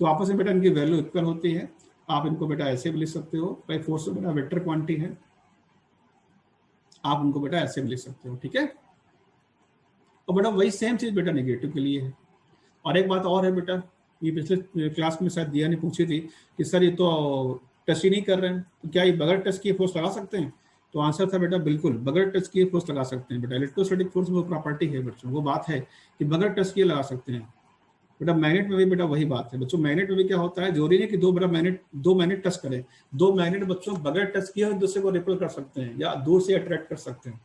तो आपस में बेटा इनकी वैल्यू इक्वल होती है। आप इनको बेटा ऐसे भी लिख सकते हो, भाई फोर्स बेटा वेक्टर क्वांटिटी है, आप उनको बेटा ऐसे भी लिख सकते हो। ठीक है। और बेटा वही सेम चीज बेटा नेगेटिव के लिए है। और एक बात और है बेटा, ये पिछले क्लास में शायद दिया ने पूछी थी कि सर ये तो टच ही नहीं कर रहे हैं, तो क्या ये बगैर टच किए फोर्स लगा सकते हैं? तो आंसर था बेटा बिल्कुल, बगैर टच किए फोर्स लगा सकते हैं बेटा। इलेक्ट्रोस्टैटिक फोर्स में वो प्रॉपर्टी है बच्चों, वो बात है कि बगैर टच किए लगा सकते हैं बेटा। मैग्नेट में भी बेटा वही बात है बच्चों, मैग्नेट में भी क्या होता है, जरूरी नहीं कि दो मैग्नेट टच करें, दो मैग्नेट बच्चों बगैर टच किए एक दूसरे को रिपेल कर सकते हैं या दूर से अट्रैक्ट कर सकते हैं।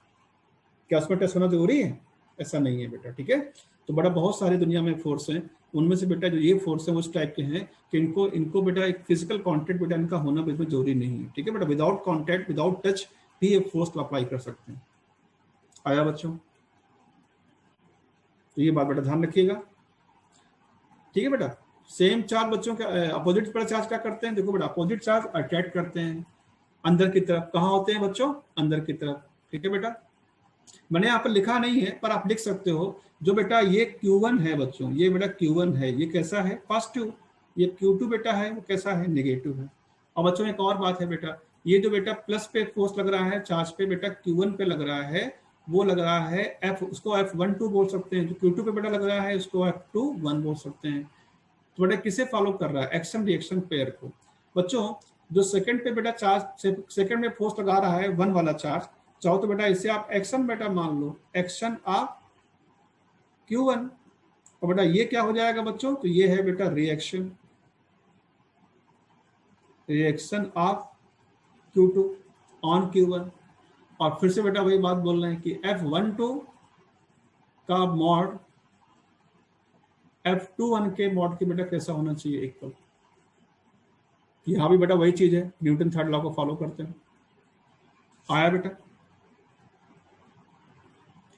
क्या उसमें टच होना जरूरी है? ऐसा नहीं है बेटा, ठीक है। तो बड़ा बहुत सारी दुनिया में फोर्स हैं, उनमें से बेटा जो ये फोर्स है उस टाइप के हैं कि इनको बेटा एक फिजिकल कॉन्टैक्ट बेटा इनका होना बिल्कुल जरूरी नहीं है, ठीक है बेटा। विदाउट कॉन्टैक्ट, विदाउट टच भी ये फोर्स अप्लाई कर सकते हैं। आया बच्चों? तो ये बात बेटा ध्यान रखिएगा, ठीक है बेटा। सेम चार्ज बच्चों के अपोजिट पर चार्ज क्या करते हैं, देखो बेटा अपोजिट चार्ज अट्रैक्ट करते हैं अंदर की तरफ। कहाँ होते हैं बच्चों? अंदर की तरफ, ठीक है बेटा। मैंने यहाँ पर लिखा नहीं है पर आप लिख सकते हो। जो बेटा ये Q1 है बच्चों, ये बेटा Q1 है, ये कैसा है? पॉजिटिव। ये Q2 बेटा है, वो कैसा है? नेगेटिव है। और बच्चों एक और बात है बेटा, ये जो बेटा प्लस पे फोर्स लग रहा है चार्ज पे बेटा Q1 पे लग रहा है, वो लग रहा है F, उसको F12 बोल सकते हैं। जो Q2 पे बेटा लग रहा है उसको F21 बोल सकते हैं। तो बेटा किसे फॉलो कर रहा है? एक्शन रिएक्शन पेयर को। बच्चों जो सेकंड पे बेटा चार्ज, सेकंड में फोर्स लगा रहा है 1 वाला चार्ज, चाहो तो बेटा इसे आप एक्शन बेटा मान लो, एक्शन ऑफ Q1। और बेटा ये क्या हो जाएगा बच्चों? तो ये है बेटा reaction, reaction of Q2 on Q1। और फिर से बेटा वही बात बोल रहे हैं कि F12 का मॉड F21 के मॉड के बेटा कैसा होना चाहिए? इक्वल। यहाँ भी बेटा वही चीज है, न्यूटन थर्ड लॉ को फॉलो करते हैं। आया बेटा?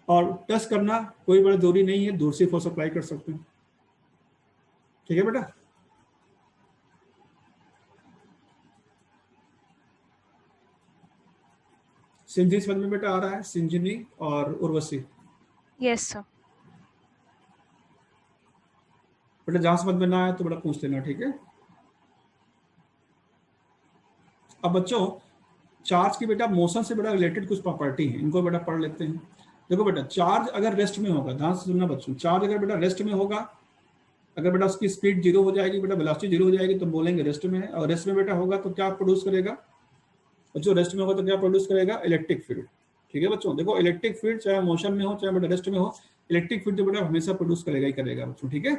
और टच करना कोई बड़ा दूरी नहीं है, दूर से फोर्स अप्लाई कर सकते हैं, ठीक है बेटा। सिंजी समझ में बेटा आ रहा है? सिंजनी और उर्वशी? Yes sir. बेटा जहां समझ में ना आए तो बेटा पूछ लेना, ठीक है। अब बच्चों चार्ज की बेटा मोशन से बेटा रिलेटेड कुछ प्रॉपर्टी है, इनको बेटा पढ़ लेते हैं। देखो बेटा चार्ज अगर रेस्ट में होगा, ध्यान से सुनना बच्चों, चार्ज अगर बेटा रेस्ट में होगा, अगर बेटा उसकी स्पीड 0 हो जाएगी, बेटा वेलोसिटी 0 हो जाएगी, तो बोलेंगे रेस्ट में है। और रेस्ट में बेटा होगा तो क्या प्रोड्यूस करेगा बच्चों? रेस्ट में होगा तो क्या प्रोड्यूस करेगा? इलेक्ट्रिक फील्ड, ठीक है बच्चों। देखो इलेक्ट्रिक फील्ड चाहे मोशन में हो चाहे बेटा रेस्ट में हो, इलेक्ट्रिक फील्ड जो बेटा हमेशा प्रोड्यूस करेगा ही करेगा बच्चों, ठीक है।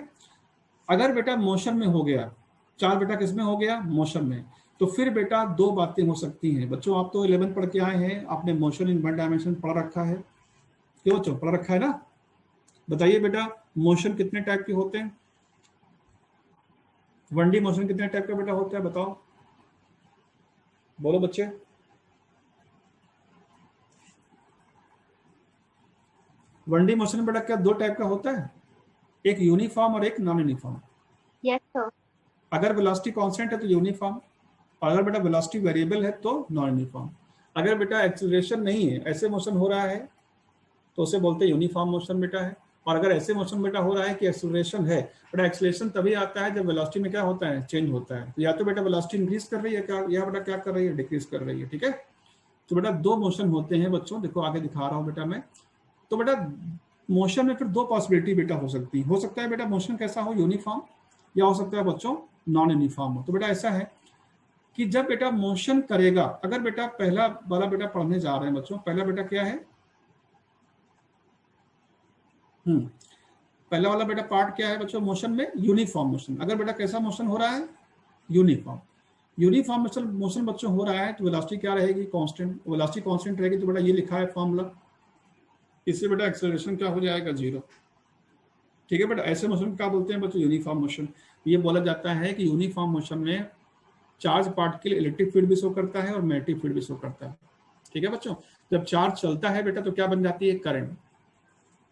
अगर बेटा मोशन में हो गया चार्ज, बेटा किस में हो गया? मोशन में, तो फिर बेटा दो बातें हो सकती हैं बच्चों। आप तो 11th पढ़ के आए हैं, आपने मोशन इन वन डायमेंशन पढ़ रखा है, क्यों बच्चों? पढ़ रखा है ना। बताइए बेटा मोशन कितने टाइप के होते हैं? 1D मोशन कितने टाइप का बेटा होता है? बताओ, बोलो बच्चे। वन डी मोशन बेटा क्या 2 टाइप का होता है? एक यूनिफॉर्म और एक नॉन यूनिफॉर्म। Yes sir. अगर वेलोसिटी कांस्टेंट है तो यूनिफॉर्म, और अगर बेटा वेलोसिटी वेरिएबल है तो नॉन यूनिफॉर्म। अगर बेटा एक्सीलरेशन नहीं है, ऐसे मोशन हो रहा है, तो उसे बोलते हैं यूनिफॉर्म मोशन बेटा है। और अगर ऐसे मोशन बेटा हो रहा है कि एक्सीलरेशन है, बेटा एक्सीलरेशन तभी आता है जब वेलोसिटी में क्या होता है? चेंज होता है। तो या तो बेटा वेलोसिटी इंक्रीज कर रही है क्या, या बेटा क्या कर रही है? डिक्रीज कर रही है, ठीक है। तो बेटा 2 मोशन होते हैं बच्चों, देखो आगे दिखा रहा हूं बेटा मैं। तो बेटा मोशन में फिर 2 पॉसिबिलिटी बेटा हो सकती है। हो सकता है बेटा मोशन कैसा हो? यूनिफॉर्म, या हो सकता है बच्चों नॉन यूनिफॉर्म हो। तो बेटा ऐसा है कि जब बेटा मोशन करेगा, अगर बेटा पहला वाला बेटा पढ़ने जा रहे हैं बच्चों, पहला बेटा क्या है? पहला वाला बेटा पार्ट क्या है बच्चों? मोशन में यूनिफॉर्म मोशन। अगर बेटा कैसा मोशन हो रहा है? यूनिफॉर्म। यूनिफॉर्म मोशन बच्चों हो रहा है तो वेलोसिटी क्या रहेगी? कांस्टेंट। वेलोसिटी कांस्टेंट रहेगी तो बेटा ये लिखा है फॉर्मूला, इससे बेटा एक्सेलरेशन क्या हो जाएगा? 0, ठीक है बेटा। ऐसे मोशन क्या बोलते हैं बच्चों? Uniform motion. ये बोला जाता है कि यूनिफॉर्म मोशन में चार्ज पार्टिकल इलेक्ट्रिक फील्ड भी शो करता है और मैग्नेटिक फील्ड भी शो करता है, ठीक है बच्चों। जब चार्ज चलता है बेटा तो क्या बन जाती है? करंट।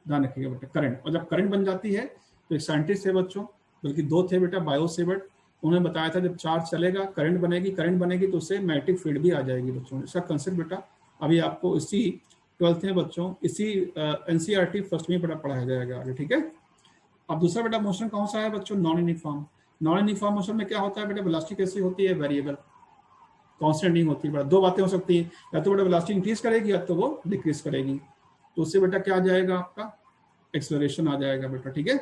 ध्यान रखिएगा बेटा, करंट। और जब करंट बन जाती है तो एक साइंटिस्ट है बच्चों, बल्कि 2 थे बेटा, बायो सेवर्ट, उन्होंने बताया था जब चार्ज चलेगा करंट बनेगी, करंट बनेगी तो उससे मैग्नेटिक फील्ड भी आ जाएगी बच्चों। इसका कंसेप्ट बेटा अभी आपको इसी 12th में बच्चों, इसी एनसीईआरटी फर्स्ट में बेटा पढ़ाया जाएगा आगे, ठीक है। अब दूसरा बेटा मोशन कौन सा है बच्चों? Non uniform. Non uniform motion में क्या होता है बेटा? वेलोसिटी कैसी होती है? वेरिएबल, कांस्टेंट नहीं होती बेटा। 2 बातें हो सकती हैं, या तो बेटा वेलोसिटी इंक्रीज करेगी या तो वो डिक्रीज करेगी। तो उससे बेटा क्या आ जाएगा? आपका एक्सेलरेशन आ जाएगा बेटा, ठीक है।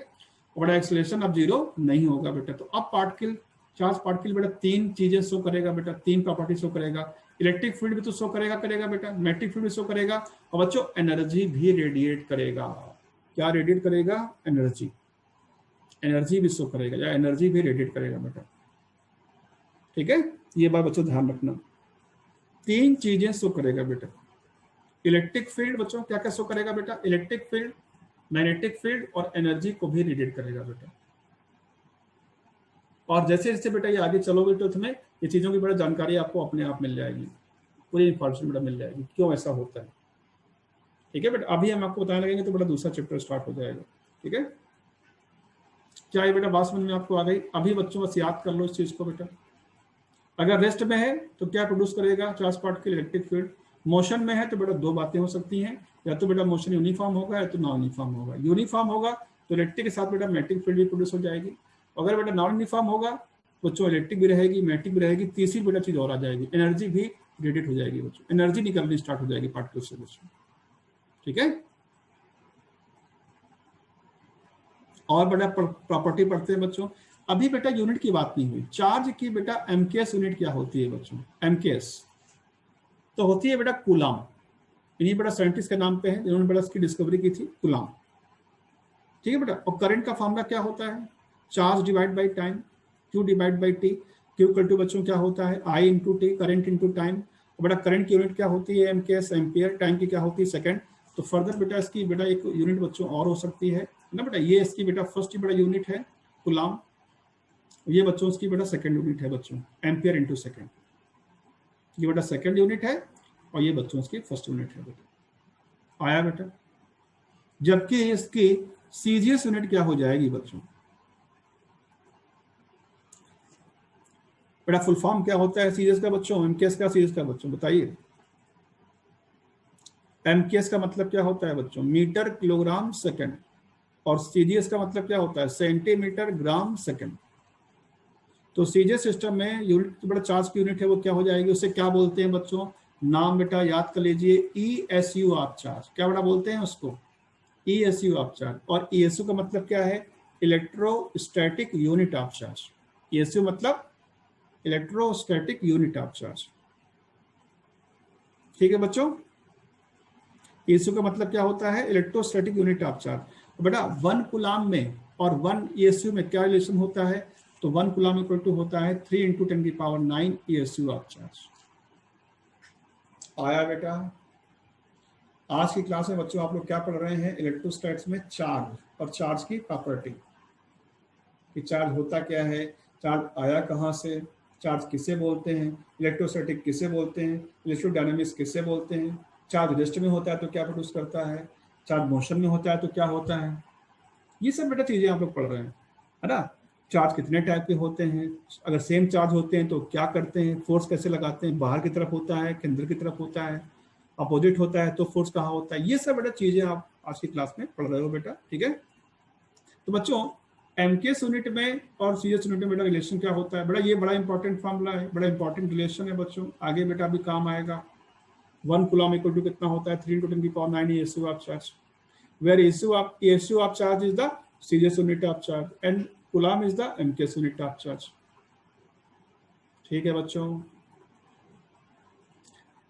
बेटा एक्सेलरेशन अब 0 नहीं होगा बेटा। तो अब पार्टिकल, चार्ज पार्टिकल बेटा 3 चीजें शो करेगा बेटा, 3 प्रॉपर्टी शो करेगा। इलेक्ट्रिक फील्ड भी तो शो करेगा बेटा, मैग्नेटिक फील्ड भी शो करेगा, और बच्चों एनर्जी भी रेडिएट करेगा। क्या रेडिएट करेगा? एनर्जी, एनर्जी भी शो करेगा या एनर्जी भी रेडिएट करेगा बेटा। ठीक है, ये बात बच्चों ध्यान रखना, 3 चीजें शो करेगा बेटा। इलेक्ट्रिक फील्ड बच्चों क्या क्या शो करेगा बेटा? इलेक्ट्रिक फील्ड, मैग्नेटिक फील्ड और एनर्जी को भी रेडिएट करेगा बेटा। और जैसे जैसे बेटा ये आगे चलोगे तो तुम्हें ये चीजों की बड़ा जानकारी आपको अपने आप मिल जाएगी, पूरी इंफॉर्मेशन बेटा मिल जाएगी क्यों ऐसा होता है। ठीक है बेटा, अभी हम आपको बताने लगेंगे तो बेटा दूसरा चैप्टर स्टार्ट हो जाएगा। ठीक है, क्या ये बेटा बात समझ में आपको आ गई? अभी बच्चों बस याद कर लो इस चीज को बेटा। अगर रेस्ट में है तो क्या प्रोड्यूस करेगा charge particle? Electric field. Motion में है तो बेटा 2 बातें हो सकती हैं, या तो बेटा मोशन यूनिफॉर्म होगा या तो नॉन यूनिफॉर्म होगा। यूनिफॉर्म होगा तो इलेक्ट्रिक के साथ बेटा मैग्नेटिक फील्ड भी प्रोड्यूस हो जाएगी। अगर बेटा नॉन यूनिफॉर्म होगा बच्चों इलेक्ट्रिक भी रहेगी, मैग्नेटिक भी रहेगी, तीसरी बेटा चीज और आ जाएगी, एनर्जी भी रेडिएट हो जाएगी बच्चों, एनर्जी निकलनी स्टार्ट हो जाएगी पार्टिकल से बच्चों। ठीक है, और बेटा प्रॉपर्टी पढ़ते हैं बच्चों। अभी बेटा यूनिट की बात नहीं हुई, चार्ज की बेटा एमकेएस यूनिट क्या होती है बच्चों? एमकेएस तो होती है बेटा कूलाम। इन्हीं बेटा साइंटिस्ट के नाम पे है जिन्होंने बेटा इसकी डिस्कवरी की थी, कूलाम। ठीक है बेटा, और करंट का फॉर्मूला क्या होता है? Charge divide by time, Q divide by T. Q equal to बच्चों क्या होता है? I into T, current into time. और बेटा करंट की यूनिट क्या होती है? MKS, ampere. टाइम की क्या होती है? सेकंड। तो फर्दर बेटा इसकी बेटा एक यूनिट बच्चों और हो सकती है ना बेटा, ये इसकी बेटा फर्स्ट बेटा यूनिट है कूलाम, ये बच्चों इसकी बेटा सेकंड यूनिट है बच्चों, एम्पियर इंटू सेकंड। ये बेटा सेकंड यूनिट है और ये बच्चों इसकी फर्स्ट यूनिट है बेटा। आया बेटा? जबकि इसकी सीजीएस यूनिट क्या हो जाएगी बच्चों? बेटा फुल फॉर्म क्या होता है सीजीएस का बच्चों? एमकेएस का, सीजीएस का बच्चों बताइए। एमकेएस का मतलब क्या होता है बच्चों? Metre kilogram second. और सीजीएस का मतलब क्या होता है? Centimetre gram second. तो सीजीएस सिस्टम में यूनिट तो बड़ा चार्ज की यूनिट है, वो क्या हो जाएगी? उसे क्या बोलते हैं बच्चों? नाम बेटा याद कर लीजिए, ईएसयू ऑफ चार्ज। क्या बेटा बोलते हैं उसको? ईएसयू ऑफ चार्ज। और ईएसयू का मतलब क्या है? Electrostatic unit of charge. ईएसयू मतलब इलेक्ट्रोस्टैटिक यूनिट ऑफ चार्ज। ठीक है बच्चों, ईएसयू का मतलब क्या होता है? Electrostatic unit of charge. तो बेटा 1 कूलाम में और 1 ईएसयू में क्या रिलेशन होता है? तो 1 कूलाम इक्वल टू होता है 3 × 10⁹ ईएसयू ऑफ चार्ज। आया बेटा? आज की क्लास में बच्चों आप लोग क्या पढ़ रहे हैं? इलेक्ट्रोस्टैट्स में चार्ज और चार्ज की प्रॉपर्टी, कि चार्ज होता क्या है, चार्ज आया कहाँ से, चार्ज किसे बोलते हैं, इलेक्ट्रोस्टैटिक किसे बोलते हैं, इलेक्ट्रोडायनामिक्स किसे बोलते हैं, चार्ज रेस्ट में होता है तो क्या प्रोड्यूस करता है, चार्ज मोशन में होता है तो क्या होता है। ये सब बेटा चीजें आप लोग पढ़ रहे हैं, है ना। चार्ज कितने टाइप के होते हैं, अगर सेम चार्ज होते हैं तो क्या करते हैं, फोर्स कैसे लगाते हैं, बाहर की तरफ होता है कि अंदर की तरफ होता है, अपोजिट होता है तो फोर्स कहाँ होता है। ये सब बेटा चीजें आप आज की क्लास में पढ़ रहे हो बेटा। ठीक है, तो बच्चों एमकेएस यूनिट में और सीजीएस यूनिट में बेटा रिलेशन क्या होता है? बेटा ये बड़ा इंपॉर्टेंट फॉर्मूला है, बड़ा इंपॉर्टेंट रिलेशन है बच्चों, आगे बेटा अभी काम आएगा। 1 कूलम इक्वल टू कितना होता है? 3 × 10⁹ ESU of charge, where ESU of charge is the CGS unit of charge and coulomb is the MKS unit of charge. ठीक है बच्चों,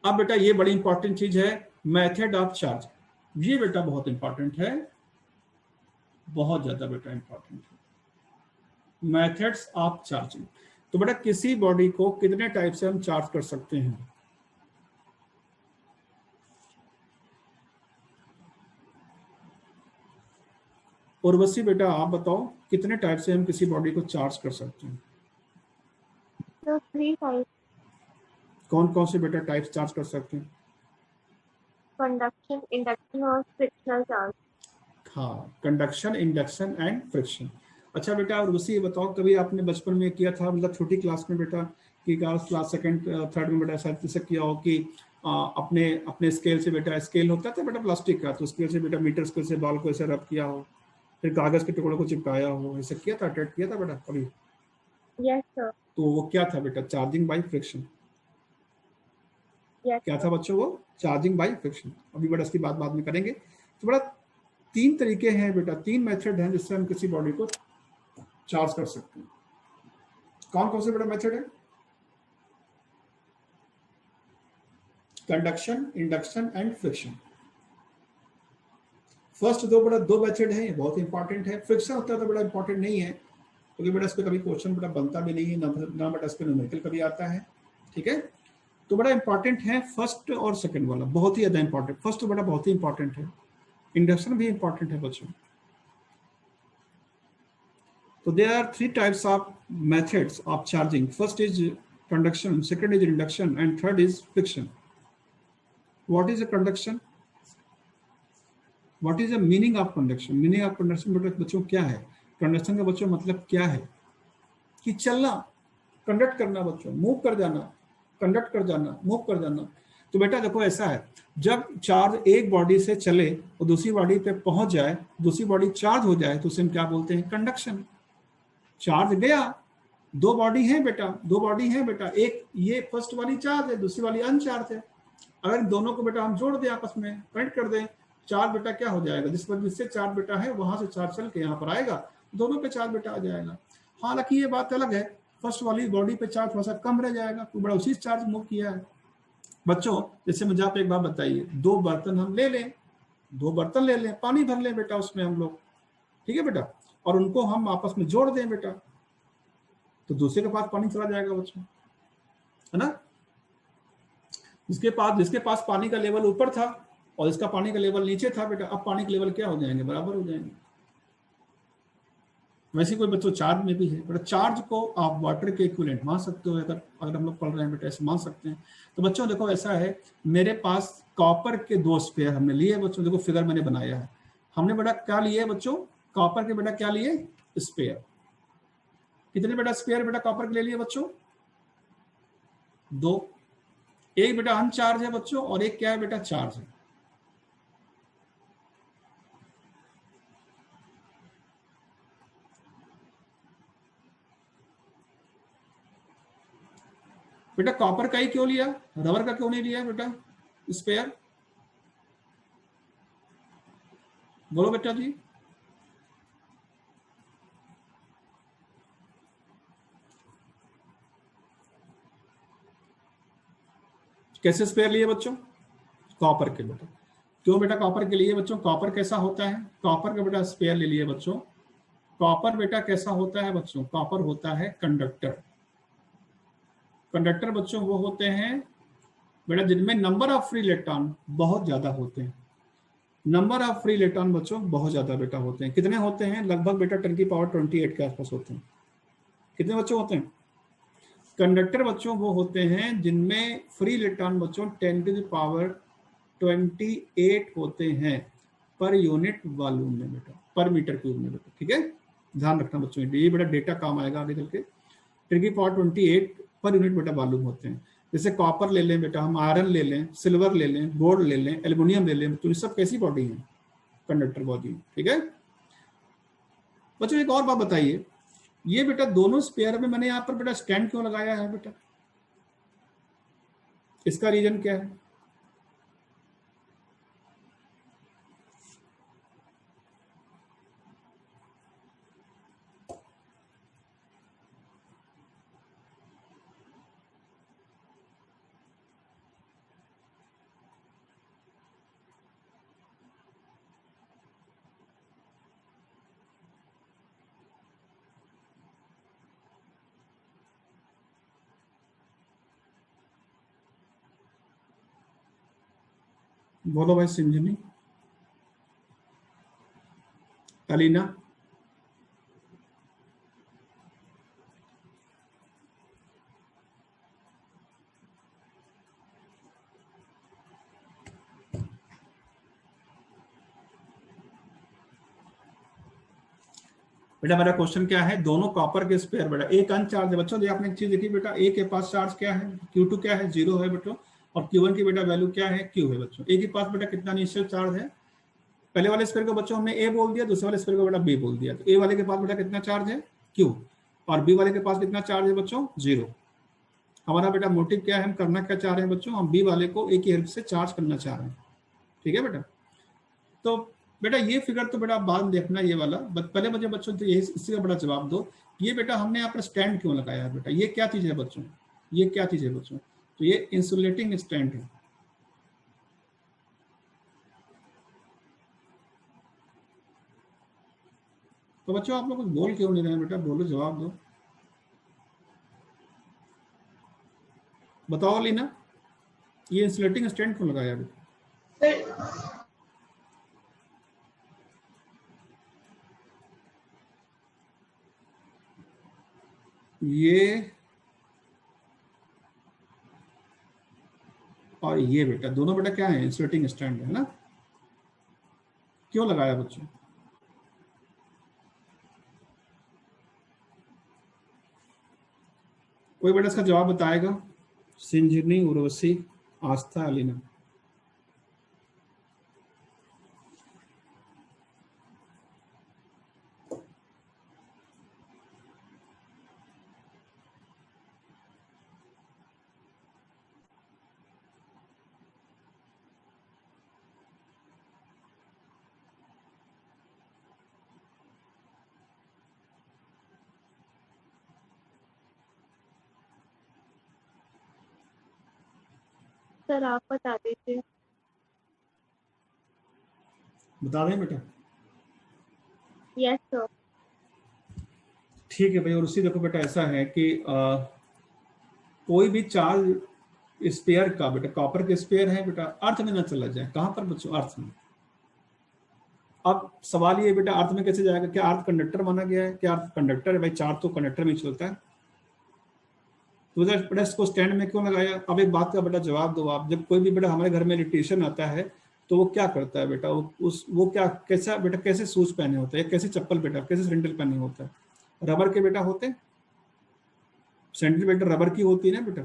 अब बेटा ये बड़ी इंपॉर्टेंट चीज है, मेथड ऑफ चार्ज। ये बेटा बहुत इंपॉर्टेंट है, बहुत ज्यादा बेटा इंपॉर्टेंट है, मेथड्स ऑफ चार्जिंग। तो बेटा किसी बॉडी को कितने टाइप से हम चार्ज कर सकते हैं? उर्वशी बेटा आप बताओ, कितने टाइप से हम किसी बॉडी को चार्ज कर सकते हैं? तो 3 टाइप। कौन कौन से बेटा टाइप्स चार्ज कर सकते हैं? कंडक्शन, इंडक्शन और फ्रिक्शनल चार्ज। हाँ, कंडक्शन, इंडक्शन एंड फ्रिक्शन। अच्छा बेटा उर्वशी ये बताओ, कभी आपने बचपन में किया था, मतलब छोटी क्लास में बेटा, कि क्लास सेकंड थर्ड में बेटा शायद ऐसा किया हो कि अपने अपने स्केल से बेटा, स्केल होता था बेटा प्लास्टिक का, तो स्केल से बेटा मीटर स्केल से बॉल को ऐसे रब किया हो, फिर कागज के टुकड़ों को चिपकाया हो, ऐसा किया था, अटेम्प्ट किया था बेटा कभी? Yes sir. तो वो क्या था बेटा? Charging by friction. यस क्या था बच्चों? वो चार्जिंग बाई फ्रिक्शन। अभी बेटा इसकी बात बाद में करेंगे। तो बड़ा तीन तरीके हैं बेटा, तीन मेथड हैं जिससे हम किसी बॉडी को चार्ज कर सकते हैं। कौन कौन से बेटा मेथड है? Conduction, induction and friction. First दो मेथड है, बहुत इंपॉर्टेंट है। फ्रिक्शन होता है तो बड़ा इंपॉर्टेंट नहीं है, क्योंकि बेटा इस पर कभी क्वेश्चन बेटा बनता भी नहीं है, ना बेटा इस पर न्यूमेरिकल कभी आता है। ठीक है, तो बड़ा इंपॉर्टेंट है फर्स्ट और सेकंड वाला, बहुत ही ज्यादा इंपॉर्टेंट। फर्स्ट बेटा बहुत ही इंपॉर्टेंट है, इंडक्शन भी इंपॉर्टेंट है बच्चों। तो there are three types of methods of charging. First is conduction, second is induction and third is friction. What is a conduction? What is the meaning of conduction? Meaning of conduction बेटा बच्चों क्या है? Conduction का बच्चों मतलब क्या है? कि चलना, कंडक्ट करना बच्चों, मूव कर जाना, कंडक्ट कर जाना, मूव कर जाना। तो बेटा देखो ऐसा है, जब चार्ज एक बॉडी से चले और दूसरी बॉडी पे पहुंच जाए, दूसरी बॉडी चार्ज हो जाए, तो उसे हम क्या बोलते हैं? कंडक्शन। चार्ज गया, दो बॉडी है बेटा, दो बॉडी है बेटा, एक ये फर्स्ट वाली चार्ज है, दूसरी वाली अनचार्ज है। अगर दोनों को बेटा हम जोड़ दें, आपस में कनेक्ट कर दें, चार्ज बेटा क्या हो जाएगा? जिससे चार्ज बेटा है वहां से चार्ज चल के यहाँ पर आएगा, दोनों पे चार्ज बेटा आ जाएगा। हालांकि ये बात अलग है, फर्स्ट वाली बॉडी पे चार्ज थोड़ा सा कम रह जाएगा, तो बड़ा उसी चार्ज मूव किया है बच्चों। जैसे मुझे आप एक बात बताइए, दो बर्तन हम ले लें, दो बर्तन ले लें, पानी भर लें बेटा उसमें हम लोग, ठीक है बेटा, और उनको हम आपस में जोड़ दें बेटा, तो दूसरे के पास पानी चला जाएगा बच्चों, है ना। जिसके पास पानी का लेवल ऊपर था और इसका पानी का लेवल नीचे था बेटा, अब पानी का लेवल क्या हो जाएंगे? बराबर हो जाएंगे। वैसे कोई बच्चों चार्ज में भी है बेटा, चार्ज को आप वाटर के इक्विवेलेंट मान सकते हो, अगर हम लोग पढ़ रहे हैं बेटा ऐसे मान सकते हैं। तो बच्चों देखो ऐसा है, मेरे पास कॉपर के दो स्पेयर हमने लिए बच्चों, देखो फिगर मैंने बनाया है, हमने बेटा क्या लिए बच्चों? कॉपर के बेटा क्या लिए? स्पेयर। कितने बेटा स्पेयर बेटा कॉपर के ले लिए बच्चों? दो। एक बेटा अनचार्ज है बच्चों और एक क्या है बेटा? चार्ज है। बेटा कॉपर का ही क्यों लिया, रबर का क्यों नहीं लिया बेटा स्पेयर? बोलो बेटा जी। कैसे स्पेयर लिए बच्चों? कॉपर के बेटा। क्यों बेटा कॉपर के लिए बच्चों? कॉपर कैसा होता है? कॉपर का बेटा स्पेयर ले लिए बच्चों। कॉपर बेटा कैसा होता है बच्चों? कॉपर होता है कंडक्टर। कंडक्टर बच्चों वो होते हैं बेटा जिनमें नंबर ऑफ फ्री इलेक्ट्रॉन बहुत ज्यादा होते हैं। नंबर ऑफ फ्री इलेक्ट्रॉन बच्चों बहुत ज्यादा बेटा होते हैं। कितने होते हैं? लगभग बेटा 10 की पावर 28 के आसपास होते हैं। कितने बच्चों होते हैं? कंडक्टर बच्चों वो होते हैं जिनमें फ्री इलेक्ट्रॉन बच्चों 10 की पावर 28 होते हैं पर यूनिट वॉल्यूम में बेटा, पर मीटर क्यूब में बेटा, ठीक है। ध्यान रखना बच्चों, ये बेटा डेटा काम आएगा आगे चल के। 10 की पावर 28 पर यूनिट बेटा वॉल्यूम होते हैं। जैसे कॉपर ले लें बेटा, हम आयरन ले लें, सिल्वर ले लें, गोल्ड ले लें, एल्युमिनियम ले लें, तो ये सब कैसी बॉडी है? कंडक्टर बॉडी, ठीक है बच्चों। एक और बात बताइए, ये बेटा दोनों स्पेयर में मैंने यहाँ पर बेटा स्टैंड क्यों लगाया है बेटा? इसका रीजन क्या है? बोलो भाई सिंजनी, अलीना। बेटा मेरा क्वेश्चन क्या है? दोनों कॉपर के स्पेयर बेटा, एक अनचार्ज है बच्चों। आपने एक चीज देखी बेटा, ए के पास चार्ज क्या है? Q2 क्या है? 0 है बेटा। और Q1 की बेटा वैल्यू क्या है? Q है बच्चों। ए के पास बेटा कितना इनिशियल चार्ज है? पहले वाले स्पेयर को बच्चों हमने ए बोल दिया, दूसरे वाले स्पेयर को बेटा बी बोल दिया। तो ए वाले के पास बेटा कितना चार्ज है? Q। और बी वाले के पास कितना चार्ज है बच्चों? 0। हमारा बेटा मोटिव क्या है, हम करना क्या चाह रहे हैं बच्चों? हम बी वाले को ए की हेल्प से चार्ज करना चाह रहे हैं, ठीक है बेटा। तो बेटा ये फिगर तो बेटा आप बाद में देखना ये वाला, पहले मुझे बच्चों तो ये इसी का बड़ा जवाब दो, ये बेटा हमने यहाँ पर स्टैंड क्यों लगाया है बेटा, ये क्या चीज है बच्चों, ये क्या चीज है बच्चों, तो ये इंसुलेटिंग स्टैंड है। तो बच्चों आप लोग कुछ बोल क्यों नहीं रहे हैं बेटा, बोलो जवाब दो, बताओ लीना, ये इंसुलेटिंग स्टैंड क्यों लगाया बेटा? ये और ये बेटा दोनों बेटा क्या है, इंसुलेटिंग स्टैंड है ना, क्यों लगाया बच्चों? कोई बेटा इसका जवाब बताएगा? सिंजनी, उर्वशी, आस्था, अलीना। सर आप बता दीजिए। बता दें बेटा? Yes sir. ठीक है भाई, और उसी देखो बेटा ऐसा है कि कोई भी चार्ज स्पेयर का बेटा, कॉपर के स्पेयर है बेटा, अर्थ में ना चला जाए, कहां पर बच्चों, अर्थ में। अब सवाल ये बेटा अर्थ में कैसे जाएगा, क्या अर्थ कंडक्टर माना गया है, क्या अर्थ कंडक्टर है भाई, चार्ज तो कंडक्टर में चलता है, तो बेटा इसको स्टैंड में क्यों लगाया? अब एक बात का बेटा जवाब दो आप, जब कोई भी बेटा हमारे घर में इलेक्ट्रीशियन आता है तो वो क्या करता है बेटा, वो क्या कैसा बेटा, कैसे शूज पहने होते हैं, कैसे चप्पल बेटा, कैसे सैंडल पहने होता है, रबर के बेटा होते हैं, सैंडल बेटा रबर की होती है ना बेटा,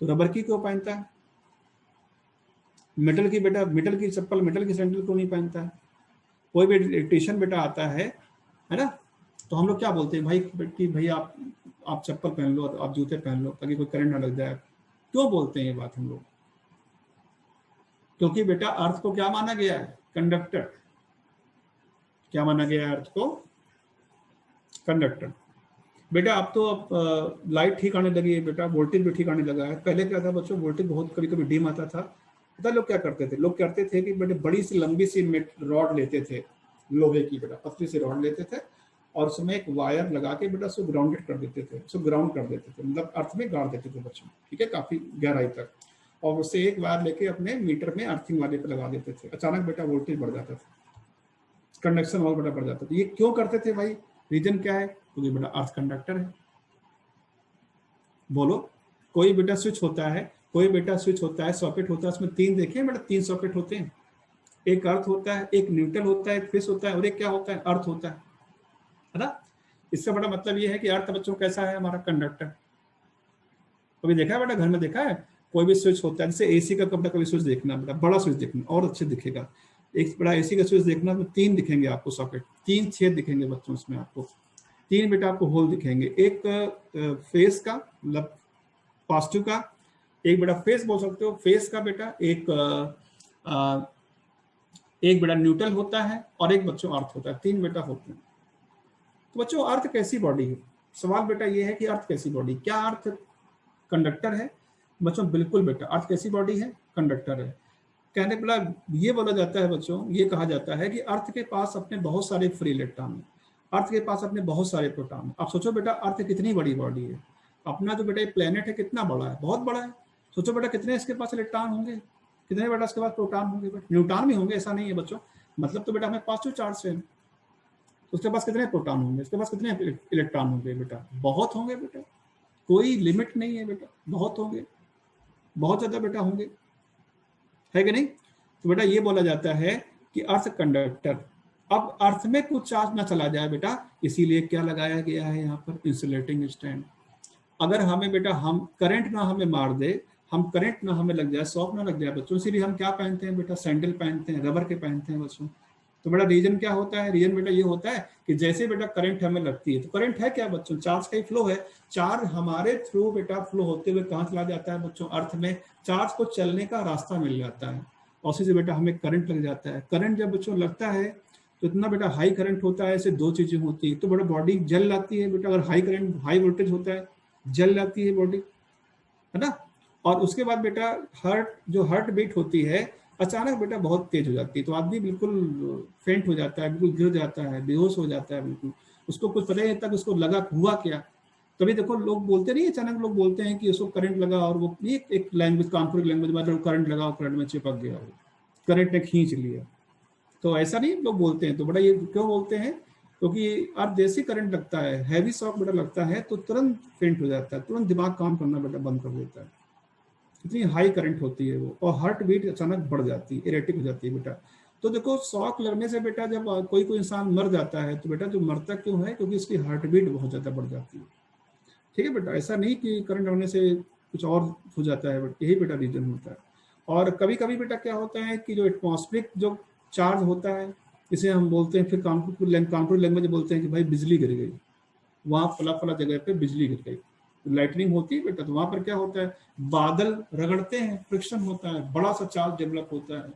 तो रबर की क्यों पहनता है? मेटल की बेटा, मेटल की चप्पल, मेटल की सैंडल क्यों नहीं पहनता है? कोई भी इलेक्ट्रीशियन बेटा आता है ना, तो हम लोग क्या बोलते हैं भाई कि भाई आप चप्पल पहन लो, आप जूते पहन लो ताकि कोई करंट ना लग जाए, क्यों बोलते हैं ये बात हम लोग? क्योंकि बेटा अर्थ को क्या माना गया है, कंडक्टर। क्या माना गया है अर्थ को? कंडक्टर। बेटा अब तो लाइट ठीक आने लगी है बेटा, वोल्टेज भी ठीक आने लगा है। पहले क्या था बच्चों, वोल्टेज बहुत कभी कभी डिम आता था, पता लोग क्या करते थे, लोग करते थे कि बेटे बड़ी सी लंबी सी रॉड लेते थे, लोहे की बेटा पतली सी रॉड लेते थे, और उसमें एक वायर लगा के बेटा उसको ग्राउंडेड कर देते थे, उसको ग्राउंड कर देते थे, मतलब अर्थ में गाड़ देते थे बच्चों, ठीक है, काफी गहराई तक, और उससे एक वायर लेके अपने मीटर में अर्थिंग वाले पे लगा देते थे। अचानक बेटा वोल्टेज बढ़ जाता था, कंडक्शन और बेटा बढ़ जाता था। ये क्यों करते थे भाई, रीजन क्या है? क्योंकि बेटा अर्थ कंडक्टर है। बोलो, कोई बेटा स्विच होता है, कोई बेटा स्विच होता है, सॉकेट होता है, उसमें तीन देखिए बेटा, तीन सॉकेट होते हैं, एक अर्थ होता है, एक न्यूट्रल होता है, एक फिश होता है, और एक क्या होता है, अर्थ होता है ना। इसका बड़ा मतलब ये है कि अर्थ बच्चों कैसा है हमारा, कंडक्टर। कभी देखा है बेटा, घर में देखा है कोई भी स्विच होता है, जैसे एसी का कपड़ा, कभी स्विच देखना बेटा, बड़ा स्विच देखना और अच्छे दिखेगा, एक बड़ा एसी का स्विच देखना तो तीन दिखेंगे आपको सॉकेट, तीन छेद दिखेंगे बच्चों उसमें, आपको तीन बेटा आपको होल दिखेंगे, एक फेस का मतलब पॉजिटिव का, एक बेटा फेस बोल सकते हो फेस का बेटा, एक बेटा न्यूट्रल होता है, और एक बच्चों अर्थ होता है, तीन बेटा होते हैं। तो बच्चों अर्थ कैसी बॉडी है, सवाल बेटा ये है कि अर्थ कैसी बॉडी, क्या अर्थ कंडक्टर है बच्चों? बिल्कुल बेटा, अर्थ कैसी बॉडी है, कंडक्टर है। कहने वाला ये बोला जाता है बच्चों, ये कहा जाता है कि अर्थ के पास अपने बहुत सारे फ्री इलेक्ट्रॉन है, अर्थ के पास अपने बहुत सारे प्रोटॉन है। आप सोचो बेटा अर्थ कितनी बड़ी बॉडी है, अपना जो बेटा प्लेनेट है कितना बड़ा है, बहुत बड़ा है। सोचो बेटा कितने इसके पास इलेक्ट्रॉन होंगे, कितने बेटा इसके पास प्रोटॉन होंगे, न्यूट्रॉन भी होंगे, ऐसा नहीं है बच्चों, मतलब तो बेटा हमें पॉजिटिव चार्ज है, तो उसके पास कितने प्रोटॉन होंगे, इसके पास कितने इलेक्ट्रॉन होंगे बेटा, बहुत होंगे बेटा, कोई लिमिट नहीं है बेटा, बहुत होंगे, बहुत ज्यादा बेटा होंगे, है कि नहीं। तो बेटा ये बोला जाता है कि अर्थ कंडक्टर। अब अर्थ में कुछ चार्ज ना चला जाए बेटा, इसीलिए क्या लगाया गया है यहाँ पर, इंसुलेटिंग स्टैंड। अगर हमें बेटा हम करंट ना हमें मार दे, हम करंट ना हमें लग जाए, शॉक ना लग जाए बच्चों, इसीलिए हम क्या पहनते हैं बेटा, सैंडल पहनते हैं, रबर के पहनते हैं बच्चों। तो बेटा रीजन क्या होता है, रीजन बेटा ये होता है कि जैसे बेटा करंट हमें लगती है, तो करंट है क्या बच्चों, चार्ज का ही फ्लो है, चार्ज हमारे थ्रू बेटा फ्लो होते हुए कहाँ चला जाता है बच्चों, अर्थ में चार्ज को चलने का रास्ता मिल जाता है, और उसी से बेटा हमें करंट लग जाता है। करंट जब बच्चों लगता है तो इतना बेटा हाई करंट होता है, ऐसे दो चीजें होती है, तो बेटा बॉडी जल जाती है बेटा, अगर हाई करंट हाई वोल्टेज होता है जल जाती है बॉडी, है ना। और उसके बाद बेटा हार्ट बीट होती है अचानक बेटा बहुत तेज हो जाती है, तो आदमी बिल्कुल फेंट हो जाता है, बिल्कुल गिर जाता है, बेहोश हो जाता है, बिल्कुल उसको कुछ पता ही नहीं तक उसको लगा हुआ क्या। कभी देखो लोग बोलते नहीं, अचानक लोग बोलते हैं कि उसको करंट लगा, और वो नहीं एक लैंग्वेज कानपुर लैंग्वेज में करंट लगा, करंट में चिपक गया, वो करंट ने खींच लिया, तो ऐसा नहीं लोग बोलते हैं। तो बड़ा ये क्यों बोलते हैं, क्योंकि अब जैसे करंट लगता है, हैवी शॉक बेटा लगता है, तो तुरंत फेंट हो जाता है, तुरंत दिमाग काम करना बेटा बंद कर देता है, इतनी हाई करंट होती है वो, और हार्ट बीट अचानक बढ़ जाती है, इरेटिक हो जाती है बेटा। तो देखो शॉक लगने से बेटा जब कोई इंसान मर जाता है, तो बेटा जो मरता क्यों है, क्योंकि इसकी हार्ट बीट बहुत ज्यादा बढ़ जाती है, ठीक है बेटा। ऐसा नहीं कि करंट लगने से कुछ और हो जाता है, यही बेटा रीजन होता है। और कभी कभी बेटा क्या होता है कि जो एटमॉस्फेरिक जो चार्ज होता है, इसे हम बोलते हैं, फिर कानपुर लैंग्वेज बोलते हैं कि भाई बिजली गिर गई, वहां फला फला जगह पे बिजली गिर गई, लाइटनिंग होती है बेटा, तो वहां पर क्या होता है, बादल रगड़ते हैं, फ्रिक्शन होता है, बड़ा सा चार्ज डेवलप होता है,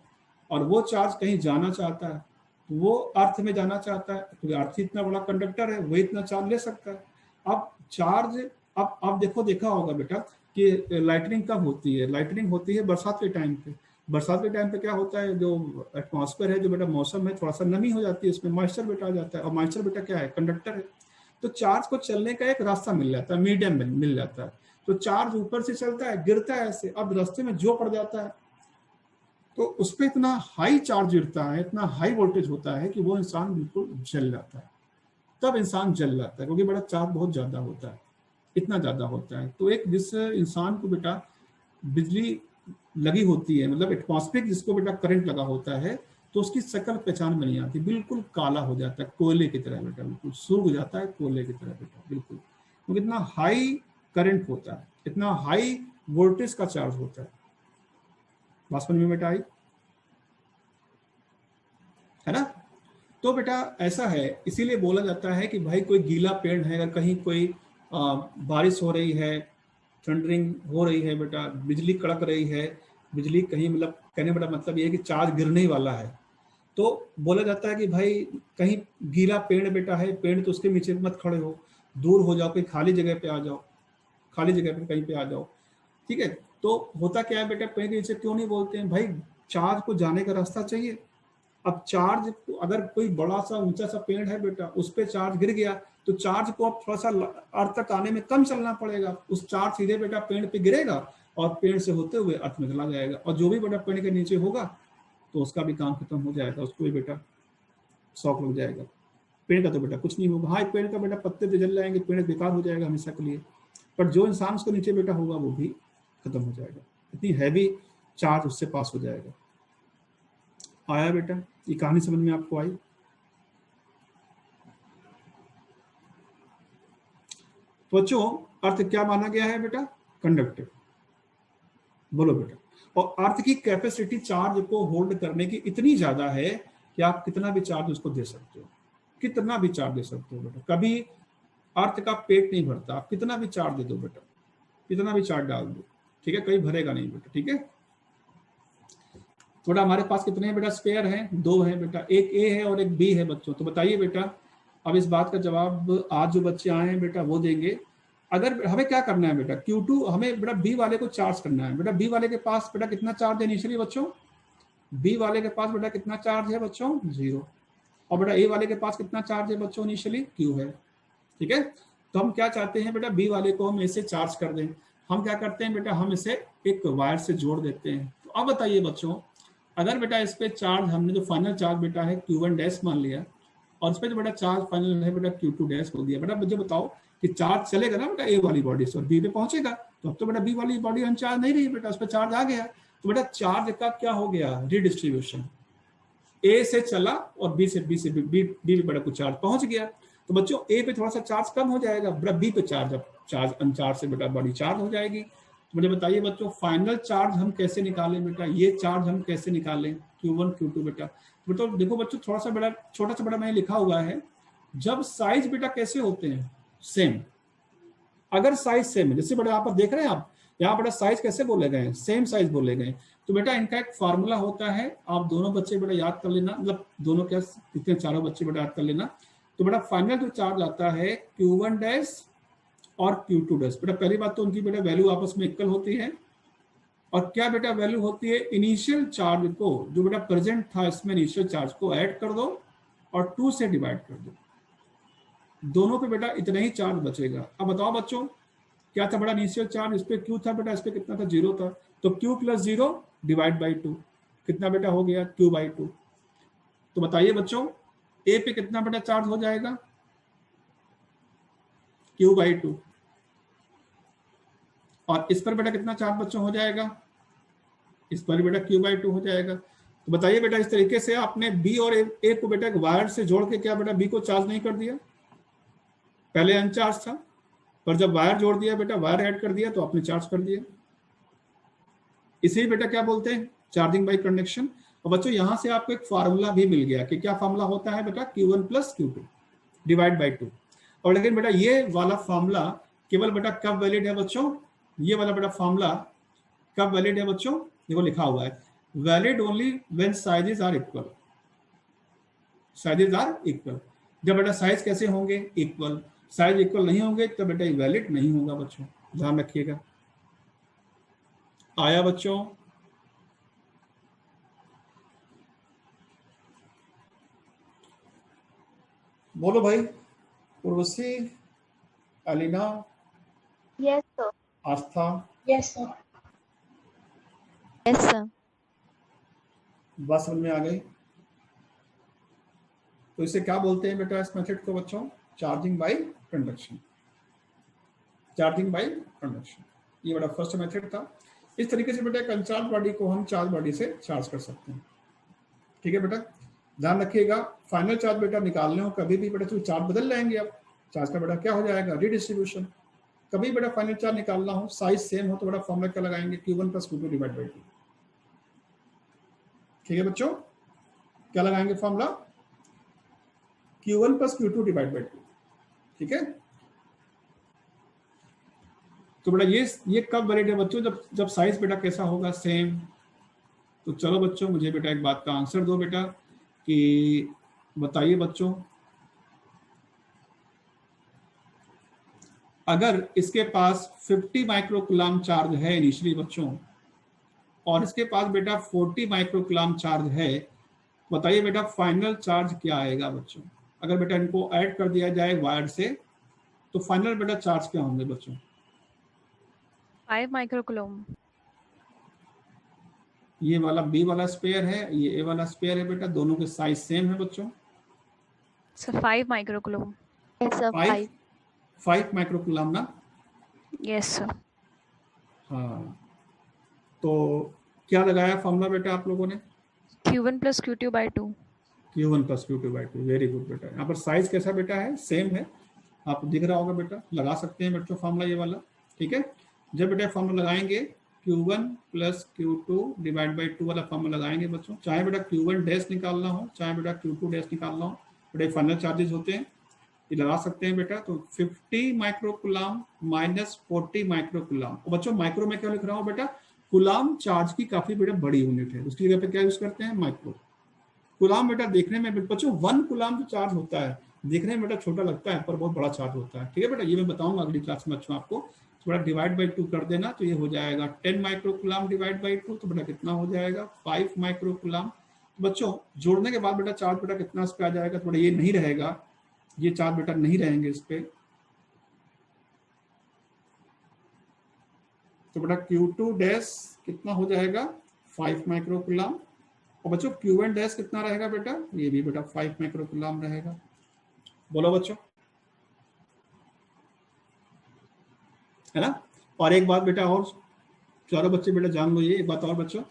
और वो चार्ज कहीं जाना चाहता है, तो वो अर्थ में जाना चाहता है, क्योंकि अर्थ इतना बड़ा कंडक्टर है, वो इतना चार्ज ले सकता है। अब चार्ज, अब आप देखा होगा बेटा कि लाइटनिंग कब होती है, लाइटनिंग होती है बरसात के टाइम पे। बरसात के टाइम पे क्या होता है, जो एटमॉस्फेयर है, जो बेटा मौसम है, थोड़ा सा नमी हो जाती है, इसमें मॉइस्चर बेटा आ जाता है, और मॉइस्चर बेटा क्या है, कंडक्टर है, तो चार्ज को चलने का एक रास्ता मिल जाता है, मीडियम मिल जाता है, तो चार्ज ऊपर से चलता है, गिरता है ऐसे, अब रास्ते में जो पड़ जाता है, तो उस पर इतना हाई चार्ज गिरता है, इतना हाई वोल्टेज होता है कि वो इंसान बिल्कुल जल जाता है, तब इंसान जल जाता है, क्योंकि बड़ा चार्ज बहुत ज्यादा होता है, इतना ज्यादा होता है। तो एक जिस इंसान को बेटा बिजली लगी होती है, मतलब एटमॉस्फेरिक जिसको बेटा करंट लगा होता है, तो उसकी शक्ल पहचान में नहीं आती, बिल्कुल काला हो जाता है, कोयले की तरह बेटा, बिल्कुल सूख जाता है कोयले की तरह बेटा, बिल्कुल, क्योंकि इतना हाई करंट होता है, इतना हाई वोल्टेज का चार्ज होता है। बात समझ में बेटा आई, है ना। तो बेटा ऐसा है, इसीलिए बोला जाता है कि भाई कोई गीला पेड़ है, अगर कहीं कोई बारिश हो रही है, थंडरिंग हो रही है बेटा, बिजली कड़क रही है, बिजली कहीं, मतलब कहने बेटा मतलब ये है कि चार्ज गिरने वाला है, तो बोला जाता है कि भाई कहीं गीला पेड़ बेटा है, पेड़ तो उसके नीचे मत खड़े हो, दूर हो जाओ, कोई खाली जगह पे आ जाओ, खाली जगह पे कहीं पे आ जाओ, ठीक है। तो होता क्या है बेटा, पेड़ के नीचे क्यों नहीं बोलते हैं, भाई चार्ज को जाने का रास्ता चाहिए। अब चार्ज, अगर कोई बड़ा सा ऊंचा सा पेड़ है बेटा, उस पर चार्ज गिर गया, तो चार्ज को अब थोड़ा सा अर्थ तक आने में कम चलना पड़ेगा, उस चार्ज सीधे बेटा पेड़ पे गिरेगा और पेड़ से होते हुए अर्थ में चला जाएगा, और जो भी बेटा पेड़ के नीचे होगा तो उसका भी काम खत्म हो जाएगा, उसको भी बेटा शॉक लग जाएगा। पेड़ का तो बेटा कुछ नहीं होगा, हाँ पेड़ का बेटा पत्ते तो जल जाएंगे, पेड़ बेकार हो जाएगा हमेशा के लिए, पर जो इंसान उसके नीचे बेटा होगा वो भी खत्म हो जाएगा, इतनी हैवी चार्ज उससे पास हो जाएगा। आया बेटा, ये कहानी समझ में आपको आई। तो बच्चों अर्थ क्या माना गया है बेटा, कंडक्टिव, बोलो बेटा। और अर्थ की कैपेसिटी चार्ज को होल्ड करने की इतनी ज्यादा है कि आप कितना भी चार्ज उसको दे सकते हो, कितना भी चार्ज दे सकते हो बेटा, कभी अर्थ का पेट नहीं भरता, आप कितना भी चार्ज दे दो बेटा, कितना भी चार्ज डाल दो, ठीक है, कहीं भरेगा नहीं बेटा, ठीक है। थोड़ा हमारे पास कितने हैं बेटा स्पेयर हैं, दो हैं बेटा, एक ए है और एक बी है बच्चों। तो बताइए बेटा, अब इस बात का जवाब आज जो बच्चे आए हैं बेटा वो देंगे। अगर हमें क्या करना है बेटा, Q2 हमें बेटा बी वाले को चार्ज करना है बेटा, बी वाले के पास बेटा कितना चार्ज है इनिशियली बच्चों, बी वाले के पास बेटा कितना चार्ज है बच्चों, 0, और बेटा ए वाले के पास कितना चार्ज है बच्चों इनिशियली, Q है, ठीक है। तो हम क्या चाहते हैं बेटा, बी वाले को हम इसे चार्ज कर दें, हम क्या करते हैं बेटा, हम इसे एक वायर से जोड़ देते हैं। तो अब बताइए बच्चों, अगर बेटा इस पे चार्ज, हमने जो फाइनल चार्ज बेटा है Q1 डैश मान लिया, और इस पे जो बेटा चार्ज फाइनल है बेटा Q2 डैश हो दिया, बेटा मुझे बताओ कि चार्ज चलेगा ना बेटा ए वाली बॉडी से और बी पे पहुंचेगा, तो अब तो बेटा बी वाली बॉडी अनचार्ज नहीं रही बेटा, उस पर चार्ज आ गया, तो बेटा चार्ज का क्या हो गया, रिडिस्ट्रीब्यूशन, ए से चला और बी पे बेटा कुछ चार्ज पहुंच गया, तो बच्चों ए पे थोड़ा सा चार्ज कम हो जाएगा, बेटा बी पे चार्ज अनचार्ज से बेटा बॉडी चार्ज हो जाएगी। मुझे बताइए बच्चों फाइनल चार्ज हम कैसे निकालें बेटा, ये चार्ज हम कैसे निकालें, Q1 Q2 बेटा। तो देखो बच्चों थोड़ा सा बड़ा, छोटा सा बड़ा मैंने लिखा हुआ है, जब साइज बेटा कैसे होते हैं सेम, अगर साइज सेम है, जैसे बेटा आप देख रहे हैं आप, यहाँ बेटा साइज कैसे बोले गए हैं, सेम साइज बोले गए। तो बेटा इनका एक फार्मूला होता है, आप दोनों बच्चे बेटा याद कर लेना, मतलब दोनों क्या कितने चारों बच्चे बेटा याद कर लेना। तो बेटा फाइनल जो चार्ज आता है Q1 डैश और Q2 डैश, बेटा पहली बात तो उनकी बेटा वैल्यू आपस में इक्वल होती है, और क्या बेटा वैल्यू होती है, इनिशियल चार्ज को जो बेटा प्रेजेंट था इसमें इनिशियल चार्ज को ऐड कर दो और 2 से डिवाइड कर दो, दोनों पे बेटा इतना ही चार्ज बचेगा। अब बताओ बच्चों क्या था बेटा इनिशियल चार्ज, इस पे Q था बेटा, इस पे कितना था, 0 था, तो Q + 0 डिवाइड बाई 2 कितना बेटा हो गया, Q/2। तो बताइए बच्चों A पे कितना बेटा चार्ज हो जाएगा, Q/2, और इस पर बेटा कितना चार्ज बच्चों हो जाएगा, इस पर बेटा Q/2 हो जाएगा। तो बताइए बेटा इस तरीके से आपने B और A को बेटा एक वायर से जोड़ के क्या बेटा B को चार्ज नहीं कर दिया, पहले अनचार्ज था, पर जब वायर जोड़ दिया बेटा, वायर ऐड कर दिया तो आपने चार्ज कर दिया। इसे बेटा क्या बोलते हैं, चार्जिंग बाय कंडक्शन। और बच्चों यहां से आपको एक फार्मूला भी मिल गया कि क्या फार्मूला होता है बेटा, Q1 + Q2 डिवाइड बाई 2। और लेकिन बेटा ये वाला फार्मूला केवल बेटा कब वैलिड है बच्चों, ये वाला बेटा फार्मूला कब वैलिड है बच्चों, देखो लिखा हुआ है valid only when sizes are equal, sizes are equal. जब बेटा साइज कैसे होंगे, इक्वल, साइज इक्वल नहीं होंगे तो बेटा ये वैलिड नहीं होगा बच्चों, ध्यान रखिएगा। आया बच्चों, बोलो भाई, उर्वशी, अलीना, यस सर। आस्था, यस सर। Yes sir. बात समझ में आ गई। तो इसे क्या बोलते हैं बेटा इस मेथड को बच्चों, charging by conduction, charging by conduction, ये बेटा फर्स्ट मेथड था। इस तरीके से बेटा एक अनचार्ज बॉडी को हम चार्ज बॉडी से चार्ज कर सकते हैं। ठीक है बेटा, ध्यान रखिएगा, फाइनल चार्ज बेटा निकालने हो कभी भी बेटा तो चार्ज बदल जाएंगे, आप चार्ज का बेटा क्या हो जाएगा, रिडिस्ट्रीब्यूशन। कभी बेटा फाइनल चार्ज निकालना हो, साइज सेम हो तो बेटा फॉर्मूला क्या लगाएंगे, Q1 + Q2 डिवाइड बाई 2। ठीक है बच्चों, क्या लगाएंगे formula, Q1 + Q2 divide by 2। ठीक है, तो बेटा ये कब वैलिड है बच्चों, जब साइज बेटा कैसा होगा, सेम। तो चलो बच्चों मुझे बेटा एक बात का आंसर दो बेटा, कि बताइए बच्चों अगर इसके पास 50 माइक्रोकूलम चार्ज है इनिशियली बच्चों, और इसके पास बेटा 40 माइक्रोकूलम चार्ज है, बताइए बेटा फाइनल चार्ज क्या आएगा बच्चों। अगर बेटा इनको ऐड कर दिया जाए वायर से तो फाइनल बेटा चार्ज क्या होंगे बच्चों, 5 माइक्रोकूलम। ये वाला B वाला स्पेयर है, ये A वाला स्पेयर है बेटा, दोनों के साइज सेम है बच्चों। Sir 5 microcoulomb. Yes sir, 5 microcoulomb ना, यस सर। हाँ। तो क्या लगाया फॉर्मूला बेटा आप लोगों ने, Q1 + Q2/2। Q1 + Q2/2, very good बेटा। यहाँ पर साइज कैसा बेटा है, सेम है, आपको दिख रहा होगा बेटा, लगा सकते हैं बच्चों फॉर्मूला ये वाला। ठीक है, जब बेटा फॉर्मूला लगाएंगे Q1 + Q2 डिवाइड बाई 2 वाला फॉर्मूला लगाएंगे बच्चों, चाहे बेटा Q1 डैश निकालना हो, चाहे बेटा Q2 डैश निकालना हो, बेटा फाइनल चार्जेस होते हैं, ये लगा सकते हैं बेटा। तो 50 माइक्रोकूलम माइनस 40 माइक्रोकूलम, बच्चों माइक्रो में क्या लिख रहा हूँ बेटा, कूलम चार्ज की काफी बेटा बड़ी यूनिट है, उसकी जगह पे क्या यूज करते हैं, माइक्रो। कूलम बेटा देखने में बच्चों 1 कूलम जो चार्ज होता है देखने में बेटा छोटा लगता है पर बहुत बड़ा चार्ज होता है। ठीक है बेटा, ये मैं बताऊंगा अगली क्लास में बच्चों आपको। थोड़ा डिवाइड बाई 2 कर देना तो ये हो जाएगा 10 माइक्रोकूलम डिवाइड बाई 2, तो बेटा कितना हो जाएगा 5 माइक्रोकूलम। तो बच्चों जोड़ने के बाद बेटा चार्ज बेटा कितना इस पे आ जाएगा, थोड़ा ये नहीं रहेगा, ये चार्ज बेटा नहीं रहेंगे इस पे, तो बेटा Q2 डैश कितना हो जाएगा 5 माइक्रोकूलम, और बच्चों Q1 डैश कितना रहेगा बेटा, ये भी बेटा 5 माइक्रोकूलम रहेगा। बोलो बच्चों, है ना। और एक बात बेटा और चारों बच्चे बेटा जान लो, ये एक बात और बच्चों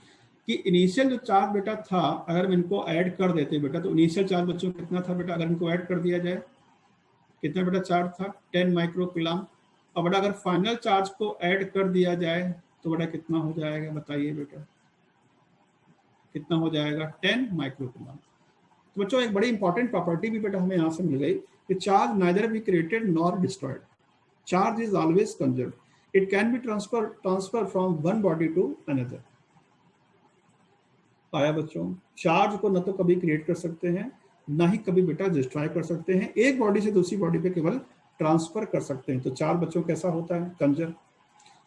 कि इनिशियल जो चार्ज बेटा था अगर हम इनको ऐड कर देते बेटा, तो इनिशियल चार्ज बच्चों कितना था बेटा, अगर इनको ऐड कर दिया जाए कितना बेटा चार्ज था 10 माइक्रोकूलम, और बेटा अगर फाइनल चार्ज को ऐड कर दिया जाए तो बेटा कितना हो जाएगा, बताइए बेटा कितना हो जाएगा 10 माइक्रोकूलम। तो बच्चों एक बड़ी इंपॉर्टेंट प्रॉपर्टी भी बेटा हमें यहाँ से मिल गई कि charge neither be created nor destroyed, charge is always conserve. It can be transfer from one body to another. आया बच्चों? चार्ज को न तो कभी क्रिएट कर सकते हैं, ना ही कभी बेटा डिस्ट्रॉय कर सकते हैं, एक बॉडी से दूसरी बॉडी पे केवल ट्रांसफर कर सकते हैं। तो चार्ज बच्चों कैसा होता है? कंजर।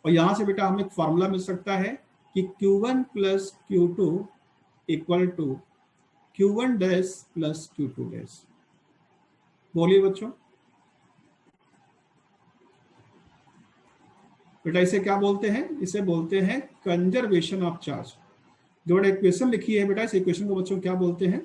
और यहां से बेटा हमें एक फॉर्मूला मिल सकता है कि Q1 plus Q2 equal to Q1 dash plus Q2 dash. बोलिए बच्चों, बेटा इसे क्या बोलते हैं? इसे बोलते हैं कंजर्वेशन ऑफ चार्ज। जो बेटा इक्वेशन लिखी है बेटा, इस इक्वेशन को बच्चों क्या बोलते हैं?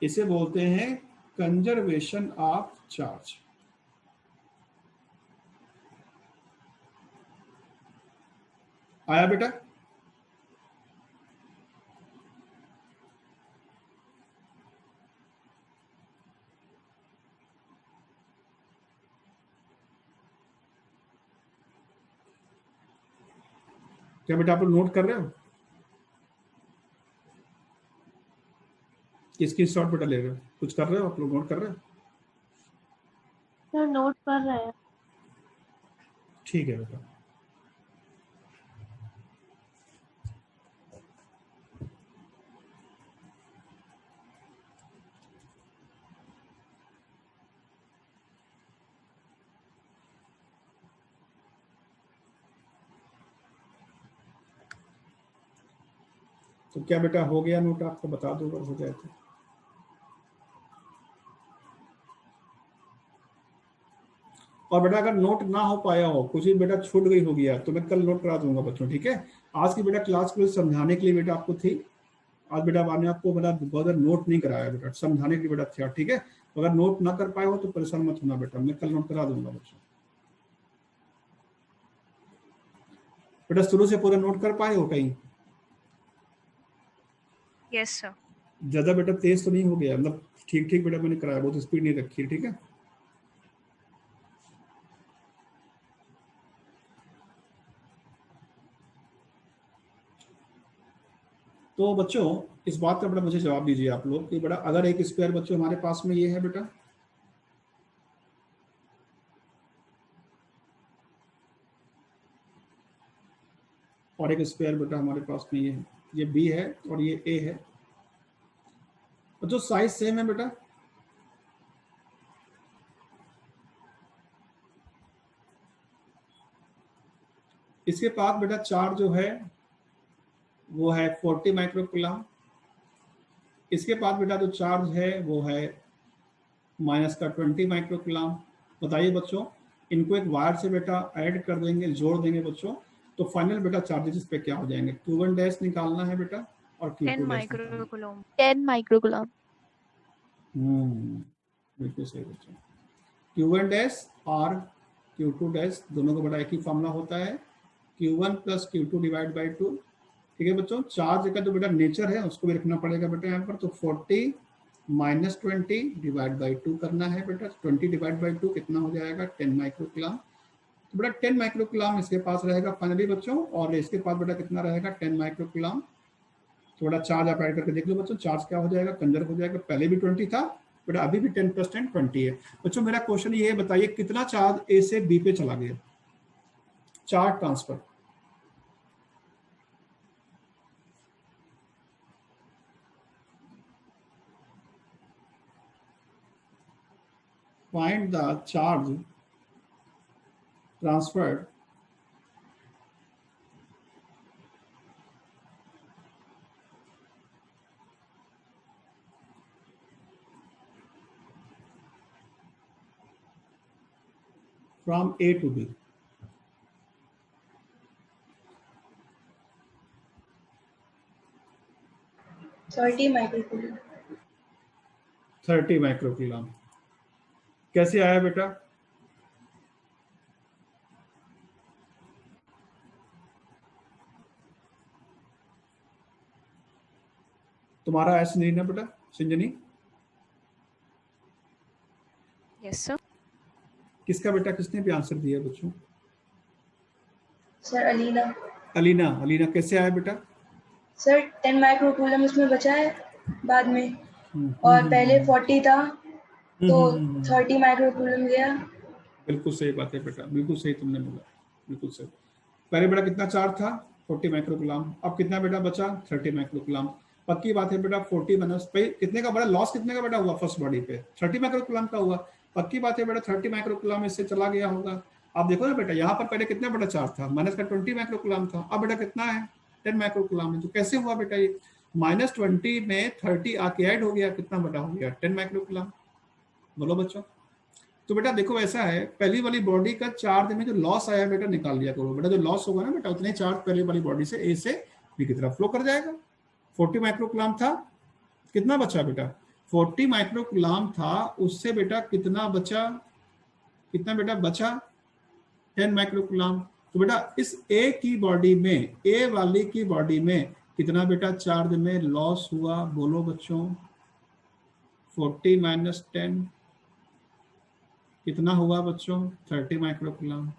इसे बोलते हैं कंजर्वेशन ऑफ चार्ज। आया बेटा? क्या बेटा आप लोग नोट कर रहे हो? किसकी शॉट बेटा ले रहे हो? कुछ कर रहे हो आप लोग? नोट कर रहे हो? सर नोट कर रहे हैं। ठीक है बेटा। तो क्या बेटा हो गया नोट? आपको बता दो अगर हो जाए तो। और बेटा अगर नोट ना हो पाया हो, कुछ भी बेटा छूट गई होगी यार, तो मैं कल नोट करा दूंगा बच्चों, ठीक है? आज की बेटा क्लास को समझाने के लिए बेटा आपको थी। आज बेटा मैंने आपको बेटा बहुत नोट नहीं कराया बेटा, समझाने के लिए बेटा था, ठीक है? अगर नोट ना कर पाए हो तो परेशान मत होना बेटा, मैं कल नोट करा दूंगा बच्चों। बेटा शुरू से पूरा नोट कर पाए हो कहीं? Yes sir. ज्यादा बेटा तेज तो नहीं हो गया? मतलब ठीक ठीक बेटा मैंने कराया, बहुत स्पीड नहीं रखी है, ठीक है? तो बच्चों इस बात का बेटा मुझे जवाब दीजिए आप लोग कि बेटा अगर एक स्क्वायर बच्चों हमारे पास में ये है बेटा, और एक स्क्वायर बेटा हमारे पास में ये बी है और ये ए है, बच्चों साइज सेम है बेटा। इसके पास बेटा चार्ज जो है वो है 40 माइक्रोकूलम। इसके पास बेटा जो चार्ज है वो है माइनस का 20 माइक्रोकूलम। बताइए बच्चों, इनको एक वायर से बेटा ऐड कर देंगे, जोड़ देंगे बच्चों, तो फाइनल बेटा चार्जेस इस पे क्या हो जाएंगे? Q1 डैश निकालना है बेटा और Q2 10 डैश माइक्रोकूलम। 10 माइक्रोकूलम। बिल्कुल सही बच्चों। Q1 डैश और Q2 डैश दोनों का बड़ा एक ही फॉर्मूला होता है, Q1 plus Q2 divide by 2, ठीक है बच्चों? चार्ज का जो बेटा नेचर है उसको भी रखना पड़ेगा बेटा यहाँ पर, तो 40 माइनस 20 डिवाइड बाई 2 करना है बेटा। 20 डिवाइड बाई 2 कितना हो जाएगा? 10 माइक्रोकूलम। तो बेटा 10 माइक्रोकूलम इसके पास रहेगा फाइनली बच्चों, और इसके पास बेटा कितना रहेगा? 10 माइक्रोकूलम। तो बेटा चार्ज आप ऐड करके देख लो बच्चों, चार्ज क्या हो जाएगा? कंजर हो जाएगा। पहले भी 20 था बेटा, अभी भी 10 + 10 20 है बच्चों। मेरा क्वेश्चन ये है, बताइए कितना चार्ज ए से बी पे चला गया? Charge transfer. Find the charge transferred from A to B. Thirty microcoulomb. 30 microcoulomb. कैसे आया बेटा? तुम्हारा ऐसे नहीं ना बेटा संजनी? Yes sir. किसका बेटा, किसने भी आंसर दिया बच्चों? सर अलीना। अलीना। कैसे आया बेटा? सर 10 माइक्रोकूलम इसमें बचा है बाद में। और पहले 40 था तो हम्म। 30 माइक्रोकूलम गया। बिल्कुल सही बात है बेटा, बिल्कुल सही तुमने बोला, बिल्कुल सही। पहले बेटा कितना चार्ज था? 40 माइक्रोकूलम। अब कितना बेटा बचा? 30 माइक्रोकूलम। पक्की बात है बेटा 40 माइनस पे कितने का बड़ा लॉस, कितने का बेटा हुआ फर्स्ट बॉडी पे? 30 माइक्रोकूलम का हुआ। पक्की बात है बेटा 30 माइक्रोकूलम इससे चला गया होगा। आप देखो ना बेटा यहाँ पर पहले कितना बड़ा चार्ज था, माइनस का 20 माइक्रोकूलम था, अब बेटा कितना है? 10 माइक्रोकूलम है। तो कैसे हुआ बेटा ये? -20 में 30 आके ऐड हो गया, कितना बड़ा हो गया? 10 माइक्रोकूलम। बोलो बच्चों। तो बेटा देखो ऐसा है, पहली वाली बॉडी का चार्ज में जो लॉस आया बेटा निकाल लिया करो बेटा। जो लॉस होगा ना बेटा उतने चार्ज पहली वाली बॉडी से ए से बी की तरफ फ्लो कर जाएगा। 40 माइक्रोकूलम था, कितना बचा बेटा? 40 माइक्रोकूलम था, उससे बेटा कितना बचा? कितना बेटा बचा? 10 माइक्रोकूलम। तो बेटा इस ए की बॉडी में, ए वाली की बॉडी में कितना बेटा चार्ज में लॉस हुआ? बोलो बच्चों। 40 माइनस 10 कितना हुआ बच्चों? 30 माइक्रोकूलम।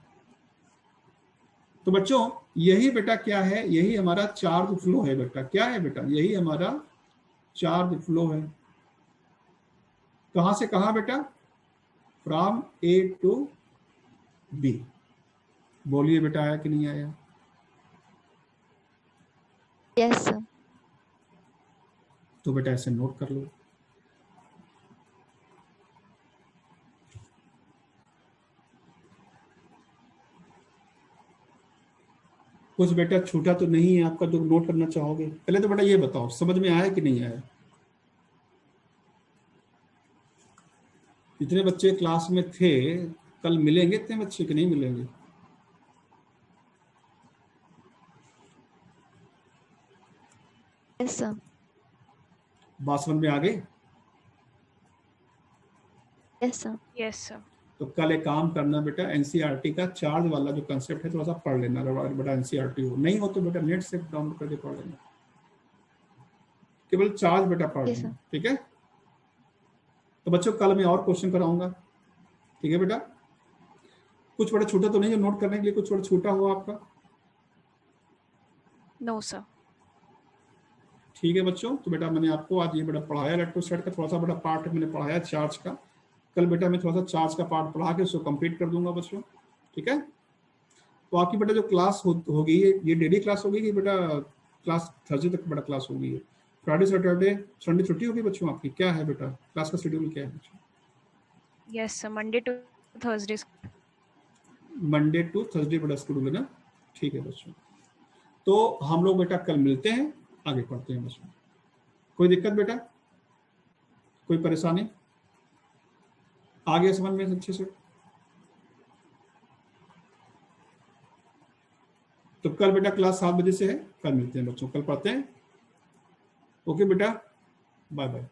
तो बच्चों यही बेटा क्या है? यही हमारा चार्ज फ्लो है बेटा। क्या है बेटा? यही हमारा चार्ज फ्लो है। कहां से कहां बेटा? From A to B. बोलिए बेटा आया कि नहीं आया? Yes sir. तो बेटा ऐसे नोट कर लो। कुछ बेटा छूटा तो नहीं है आपका जो नोट करना चाहोगे? पहले तो बेटा ये बताओ समझ में आया कि नहीं आया? जितने बच्चे क्लास में थे कल मिलेंगे इतने बच्चे कि नहीं मिलेंगे? Yes sir. बात समझ में आ गई? Yes sir. Yes sir. तो कल एक काम करना बेटा, एनसीईआरटी का चार्ज वाला जो कंसेप्ट है थोड़ा सा पढ़ लेना। अगर बेटा एनसीईआरटी हो नहीं हो तो बेटा नेट से डाउनलोड करके पढ़ लेना। केवल चार्ज बेटा पढ़ Yes, लेना, sir. ठीक है? तो बच्चों कल मैं और क्वेश्चन कराऊंगा, ठीक है बेटा? कुछ बड़ा छूटा तो नहीं जो नोट करने के लिए कुछ बड़ा छूटा हुआ आपका? No sir. ठीक है बच्चों। तो बेटा मैंने आपको आज ये बेटा पढ़ाया इलेक्ट्रोस्टैट का थोड़ा सा बड़ा पार्ट मैंने पढ़ाया चार्ज का। कल बेटा मैं थोड़ा सा चार्ज का पार्ट पढ़ा के उसको कंप्लीट कर दूंगा बच्चों, ठीक है? तो आपकी बेटा जो क्लास होगी ये डेली क्लास होगी कि बेटा क्लास थर्सडे तक बेटा क्लास होगी? है फ्राइडे सैटरडे संडे छुट्टी होगी बच्चों आपकी? क्या है बेटा क्लास का शेड्यूल क्या है बच्चों? Yes sir, Monday to Thursday. Monday to Thursday बेटा शेड्यूल है ना? ठीक है बच्चों। तो हम लोग बेटा कल मिलते हैं, आगे पढ़ते हैं बच्चों। कोई दिक्कत बेटा? कोई परेशानी? आ गया समझ में अच्छे से? तो कल बेटा क्लास 7 बजे से है, कल मिलते हैं बच्चों, कल पढ़ते हैं। ओके बेटा, बाय बाय।